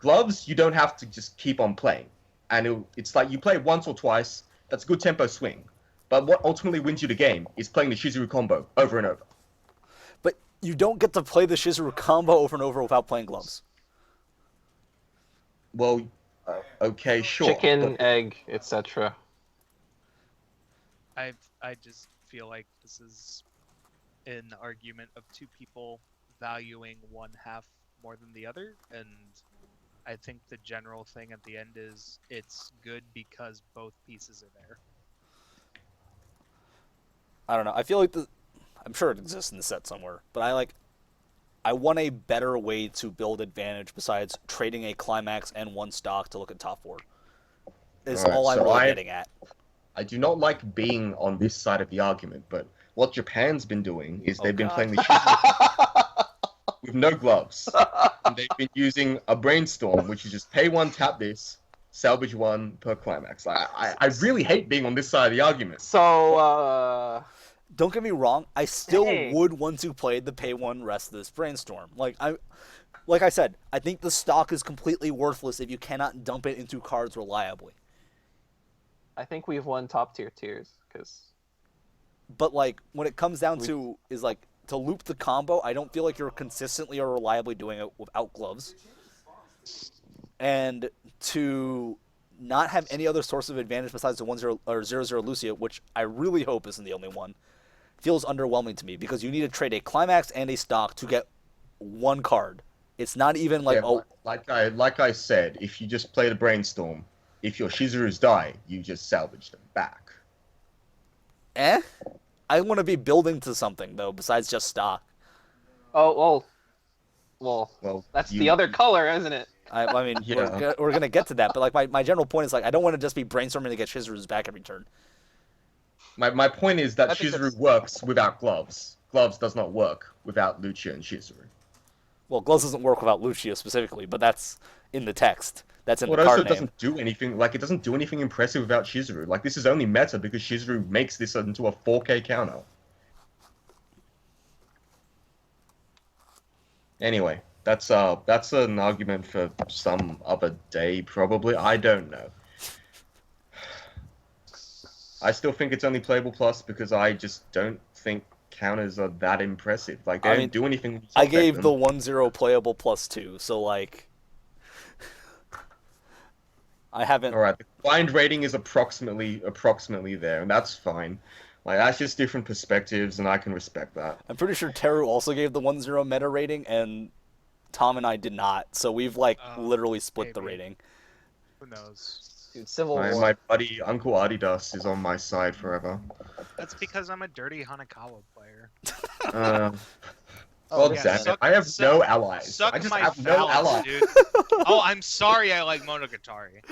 Speaker 1: Gloves, you don't have to just keep on playing. And it's like you play once or twice, that's a good tempo swing. But what ultimately wins you the game is playing the Shizuru combo over and over.
Speaker 2: But you don't get to play the Shizuru combo over and over without playing gloves.
Speaker 1: Well, okay, sure.
Speaker 4: Chicken,
Speaker 1: but-
Speaker 4: egg, etc.
Speaker 3: I just feel like this is an argument of two people valuing one half more than the other, and I think the general thing at the end is it's good because both pieces are there.
Speaker 2: I don't know. I feel like I'm sure it exists in the set somewhere, but I want a better way to build advantage besides trading a climax and 1 stock to look at top 4. Is
Speaker 1: Alright,
Speaker 2: all I'm
Speaker 1: so
Speaker 2: really getting at.
Speaker 1: I do not like being on this side of the argument, but what Japan's been doing is they've been
Speaker 2: God.
Speaker 1: playing the Shizuru with no gloves. And they've been using a brainstorm, which is just pay 1, tap this, salvage 1 per climax. I really hate being on this side of the argument.
Speaker 4: So,
Speaker 2: Don't get me wrong, I still
Speaker 4: Dang.
Speaker 2: would want to play the pay one rest of this brainstorm. Like I said, I think the stock is completely worthless if you cannot dump it into cards reliably.
Speaker 4: I think we've won top tier tiers because
Speaker 2: But like when it comes down to is like to loop the combo, I don't feel like you're consistently or reliably doing it without gloves. And to not have any other source of advantage besides the 1-0 or 0-0 Lucia, which I really hope isn't the only one, feels underwhelming to me because you need to trade a climax and a stock to get one card. It's not even like
Speaker 1: like I said, if you just play the brainstorm, if your Shizurus die, you just salvage them back.
Speaker 2: I want to be building to something though besides just stock.
Speaker 4: well, that's the other color, isn't it?
Speaker 2: I mean,
Speaker 1: Yeah.
Speaker 2: we're gonna get to that, but like my general point is like I don't want to just be brainstorming to get Shizurus back every turn.
Speaker 1: My point is that
Speaker 4: I think
Speaker 1: Shizuru
Speaker 4: that's-
Speaker 1: works without gloves. Gloves does not work without Luchia and Shizuru.
Speaker 2: Well, gloves doesn't work without Lucia specifically, but that's in the text. That's in
Speaker 1: Well,
Speaker 2: the
Speaker 1: it
Speaker 2: card
Speaker 1: also
Speaker 2: name.
Speaker 1: doesn't do anything. Like, it doesn't do anything impressive without Shizuru. Like, this is only meta because Shizuru makes this into a 4K counter. Anyway, that's an argument for some other day, probably. I don't know. I still think it's only playable plus because I just don't think counters are that impressive. Like, they
Speaker 2: I
Speaker 1: don't
Speaker 2: mean,
Speaker 1: do anything. when you
Speaker 2: I
Speaker 1: subject
Speaker 2: gave
Speaker 1: them.
Speaker 2: the 1-0 playable +2, so like I haven't.
Speaker 1: All right, the blind rating is approximately there, and that's fine. Like, that's just different perspectives, and I can respect that.
Speaker 2: I'm pretty sure Teru also gave the 1-0 meta rating, and Tom and I did not. So we've like literally split the
Speaker 3: maybe.
Speaker 2: rating.
Speaker 3: Who knows?
Speaker 4: Dude, Civil
Speaker 1: My,
Speaker 4: War.
Speaker 1: my buddy Uncle Adidas is on my side forever.
Speaker 3: That's because I'm a dirty Hanakawa player.
Speaker 1: Uh,
Speaker 4: Oh,
Speaker 1: God
Speaker 3: yeah,
Speaker 1: damn it.
Speaker 3: suck-
Speaker 1: I have
Speaker 3: suck-
Speaker 1: no allies.
Speaker 3: Suck
Speaker 1: I just
Speaker 3: my
Speaker 1: have no
Speaker 3: phallus,
Speaker 1: allies.
Speaker 3: dude. Oh, I'm sorry I like Monogatari.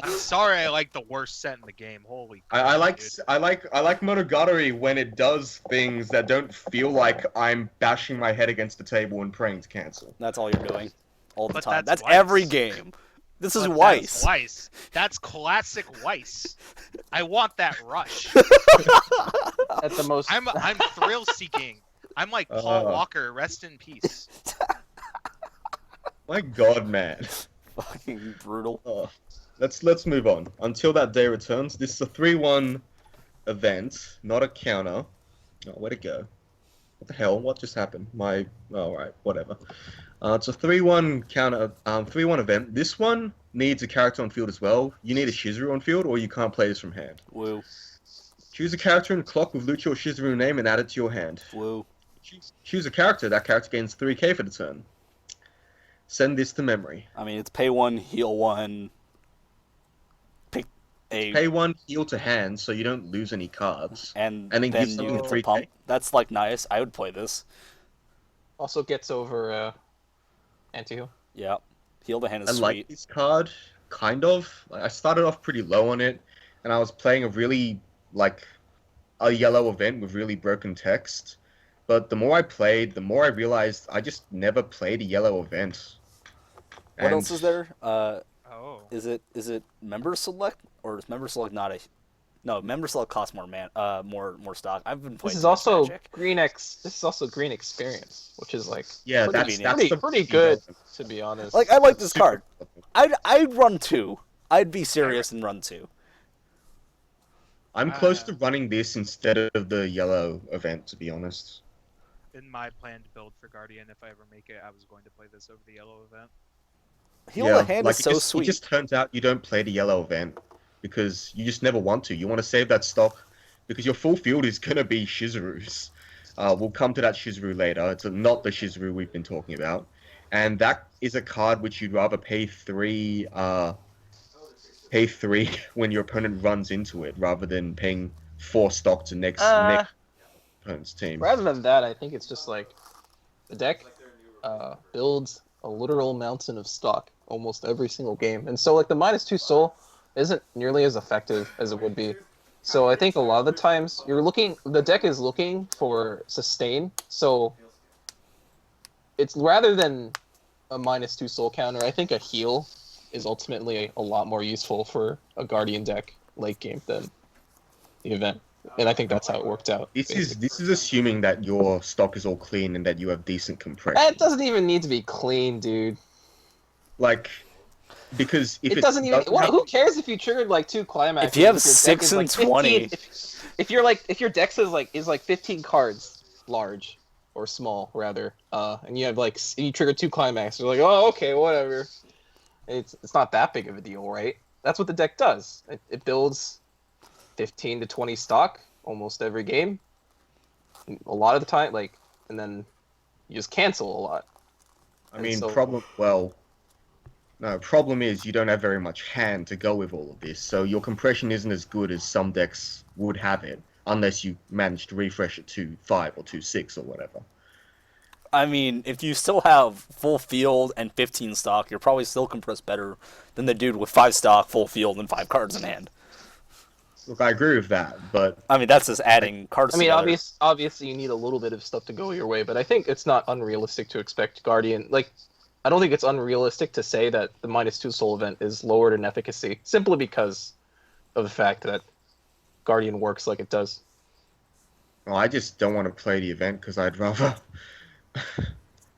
Speaker 3: I'm sorry I like the worst set in the game. Holy crap,
Speaker 1: I like
Speaker 3: dude.
Speaker 1: I like Monogatari when it does things that don't feel like I'm bashing my head against the table and praying to cancel.
Speaker 2: That's all you're doing, all the
Speaker 3: But
Speaker 2: time.
Speaker 3: that's
Speaker 2: That's every
Speaker 3: Weiss.
Speaker 2: game. This is
Speaker 3: But
Speaker 2: Weiss.
Speaker 3: That's Weiss. That's classic Weiss. I want that rush.
Speaker 4: At the most.
Speaker 3: I'm thrill seeking. I'm like Paul
Speaker 1: Uh.
Speaker 3: Walker. Rest in peace.
Speaker 1: My God, man.
Speaker 2: Fucking brutal.
Speaker 1: Let's move on. Until that day returns, this is a 3-1 event, not a counter. Oh, where'd it go? What the hell? What just happened? Alright, whatever. It's a 3-1 counter, 3-1 event. This one needs a character on field as well. You need a Shizuru on field, or you can't play this from hand.
Speaker 2: Woo,
Speaker 1: Choose a character in clock with Luchia or Shizuru name and add it to your hand.
Speaker 2: woo.
Speaker 1: Choose a character. That character gains 3k for the turn. Send this to memory.
Speaker 2: I mean, it's pay one, heal one. Pick a
Speaker 1: Pay 1, heal to hand, so you don't lose any cards.
Speaker 2: and
Speaker 1: then
Speaker 2: then
Speaker 1: give
Speaker 2: you
Speaker 1: someone
Speaker 2: get to
Speaker 1: 3K.
Speaker 2: pump. That's like nice. I would play this.
Speaker 4: Also gets over anti-heal.
Speaker 2: Yeah, heal the hand
Speaker 1: I
Speaker 2: is
Speaker 1: like
Speaker 2: sweet.
Speaker 1: this card, kind of. Like, I started off pretty low on it, and I was playing a yellow event with really broken text. But the more I played, the more I realized I just never played a yellow event.
Speaker 2: What else is there?
Speaker 3: Oh.
Speaker 2: Is it member select or is member select not a? No, member select costs more more stock. I've been playing.
Speaker 4: This is
Speaker 2: too much
Speaker 4: also
Speaker 2: Magic.
Speaker 4: This is also green experience, which is like
Speaker 1: Yeah,
Speaker 2: Pretty
Speaker 1: that's
Speaker 2: convenient.
Speaker 1: the
Speaker 4: pretty
Speaker 1: key
Speaker 4: good,
Speaker 1: element.
Speaker 4: to be honest.
Speaker 2: Like I like this
Speaker 1: Super-
Speaker 2: card. I'd run 2. I'd be serious and run 2.
Speaker 1: I'm close to running this instead of the yellow event, to be honest.
Speaker 3: In my planned build for Guardian, if I ever make it, I was going to play this over the yellow event.
Speaker 2: Heal the hand is
Speaker 1: it
Speaker 2: so
Speaker 1: just,
Speaker 2: sweet.
Speaker 1: It just turns out you don't play the yellow event because you just never want to. You want to save that stock because your full field is going to be Shizurus. We'll come to that Shizuru later. It's not the Shizuru we've been talking about. And that is a card which you'd rather pay 3 when your opponent runs into it rather than paying 4 stock to next opponent's team.
Speaker 4: Rather than that, I think it's just like the deck builds a literal mountain of stock almost every single game, and so like the -2 soul isn't nearly as effective as it would be. So I think a lot of the times the deck is looking for sustain. So it's rather than a -2 soul counter, I think a heal is ultimately a lot more useful for a Guardian deck late game than the event. And I think that's how it worked out.
Speaker 1: This
Speaker 4: basically.
Speaker 1: is assuming that your stock is all clean and that you have decent compression.
Speaker 4: It doesn't even need to be clean, dude.
Speaker 1: Like, because if
Speaker 4: It doesn't even. Who cares if you triggered like 2 climaxes?
Speaker 2: If you have
Speaker 4: your deck
Speaker 2: 6
Speaker 4: is,
Speaker 2: and
Speaker 4: like, 15
Speaker 2: 20.
Speaker 4: if your deck is like 15 cards large or small rather, and you have like you trigger 2 climaxes, you're like, oh, okay, whatever. It's not that big of a deal, right? That's what the deck does. It builds 15 to 20 stock almost every game. A lot of the time, like, and then you just cancel a lot.
Speaker 1: I mean, problem is you don't have very much hand to go with all of this, so your compression isn't as good as some decks would have it, unless you manage to refresh it to 5 or 2/6 or whatever.
Speaker 2: I mean, if you still have full field and 15 stock, you're probably still compressed better than the dude with 5 stock, full field, and 5 cards in hand.
Speaker 1: Look, I agree with that, but
Speaker 2: I mean, that's just adding cards
Speaker 4: I mean,
Speaker 2: together.
Speaker 4: obviously you need a little bit of stuff to go your way, but I think it's not unrealistic to expect Guardian. Like, I don't think it's unrealistic to say that the -2 soul event is lowered in efficacy simply because of the fact that Guardian works like it does.
Speaker 1: well, I just don't want to play the event because I'd rather.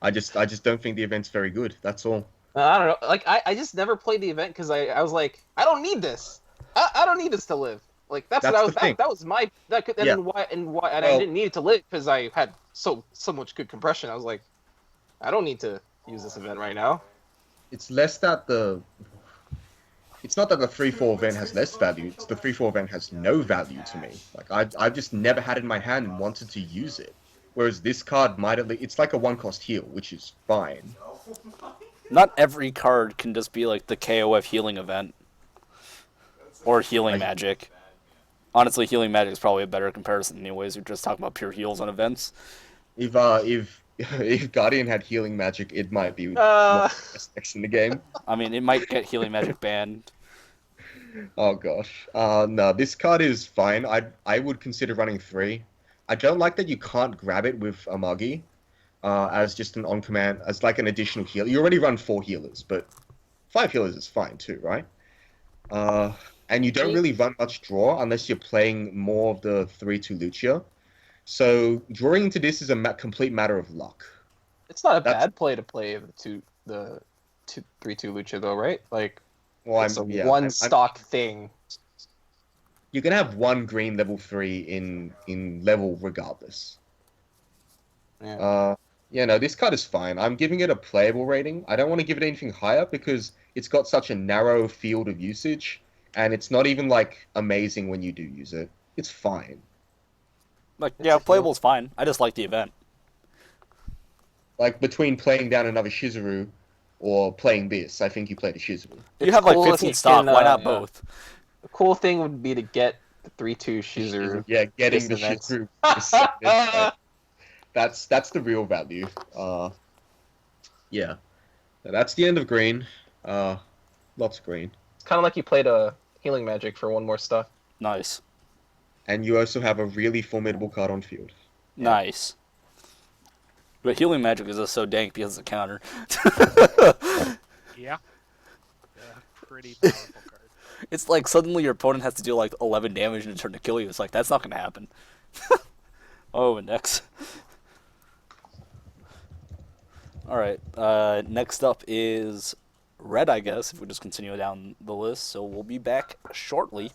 Speaker 1: I just don't think the event's very good. That's all.
Speaker 4: I don't know. Like, I just never played the event because I was like, I don't need this. I don't need this to live. Like, that's what I was.
Speaker 1: the thing.
Speaker 4: That was my. That could, and
Speaker 1: Yeah.
Speaker 4: then why and why and I
Speaker 1: Well-
Speaker 4: didn't need it to live because I had so much good compression. I was like, I don't need to use this event right now.
Speaker 1: It's less that the. It's not that the 3/4 event has less value. It's the 3/4 event has no value to me. Like I've just never had it in my hand and wanted to use it. Whereas this card might at least. It's like a 1-cost heal, which is fine.
Speaker 2: Not every card can just be like the KOF healing event. Or healing magic. Honestly, healing magic is probably a better comparison anyways. We're just talking about pure heals on events.
Speaker 1: If if Guardian had healing magic, it might be one
Speaker 4: Uh,
Speaker 1: of the best decks in the game.
Speaker 2: I mean, it might get healing magic banned.
Speaker 1: Oh gosh. No, this card is fine. I would consider running 3. I don't like that you can't grab it with a Muggy, as just an on command, as like an additional healer. You already run 4 healers, but 5 healers is fine too, right? And you don't really run much draw unless you're playing more of the 3/2 Luchia. So drawing into this is a complete matter of luck.
Speaker 4: it's not a
Speaker 1: That's-
Speaker 4: bad play to play the 3/2 Lucha though, right? Like,
Speaker 1: Well,
Speaker 4: it's a stock thing.
Speaker 1: You can have 1 green level 3 in level regardless.
Speaker 4: Yeah.
Speaker 1: Yeah, no, this card is fine. I'm giving it a playable rating. I don't want to give it anything higher because it's got such a narrow field of usage, and it's not even like amazing when you do use it. It's fine.
Speaker 2: Like,
Speaker 4: It's
Speaker 2: yeah,
Speaker 4: a
Speaker 2: playable is fine. I just like the event.
Speaker 1: Like between playing down another Shizuru or playing this, I think you play the Shizuru.
Speaker 2: You
Speaker 4: It's
Speaker 2: have like
Speaker 4: cool if
Speaker 2: 15
Speaker 4: you
Speaker 2: stock.
Speaker 4: can,
Speaker 2: Why not
Speaker 4: yeah.
Speaker 2: both?
Speaker 4: The cool thing would be to get the 3/2 Shizuru.
Speaker 1: Yeah, getting
Speaker 4: This
Speaker 1: the
Speaker 4: event.
Speaker 1: Shizuru. is right. That's the real value. Yeah. That's the end of green. Lots of green.
Speaker 4: It's kind of like you played a healing magic for 1 more stock.
Speaker 2: Nice.
Speaker 1: And you also have a really formidable card on field.
Speaker 2: Nice. But healing magic is just so dank because it's a counter.
Speaker 3: Yeah. Pretty powerful card.
Speaker 2: It's like suddenly your opponent has to deal like 11 damage in a turn to kill you. It's like, that's not going to happen. Oh, index. Alright, next up is red, I guess, if we just continue down the list. So we'll be back shortly.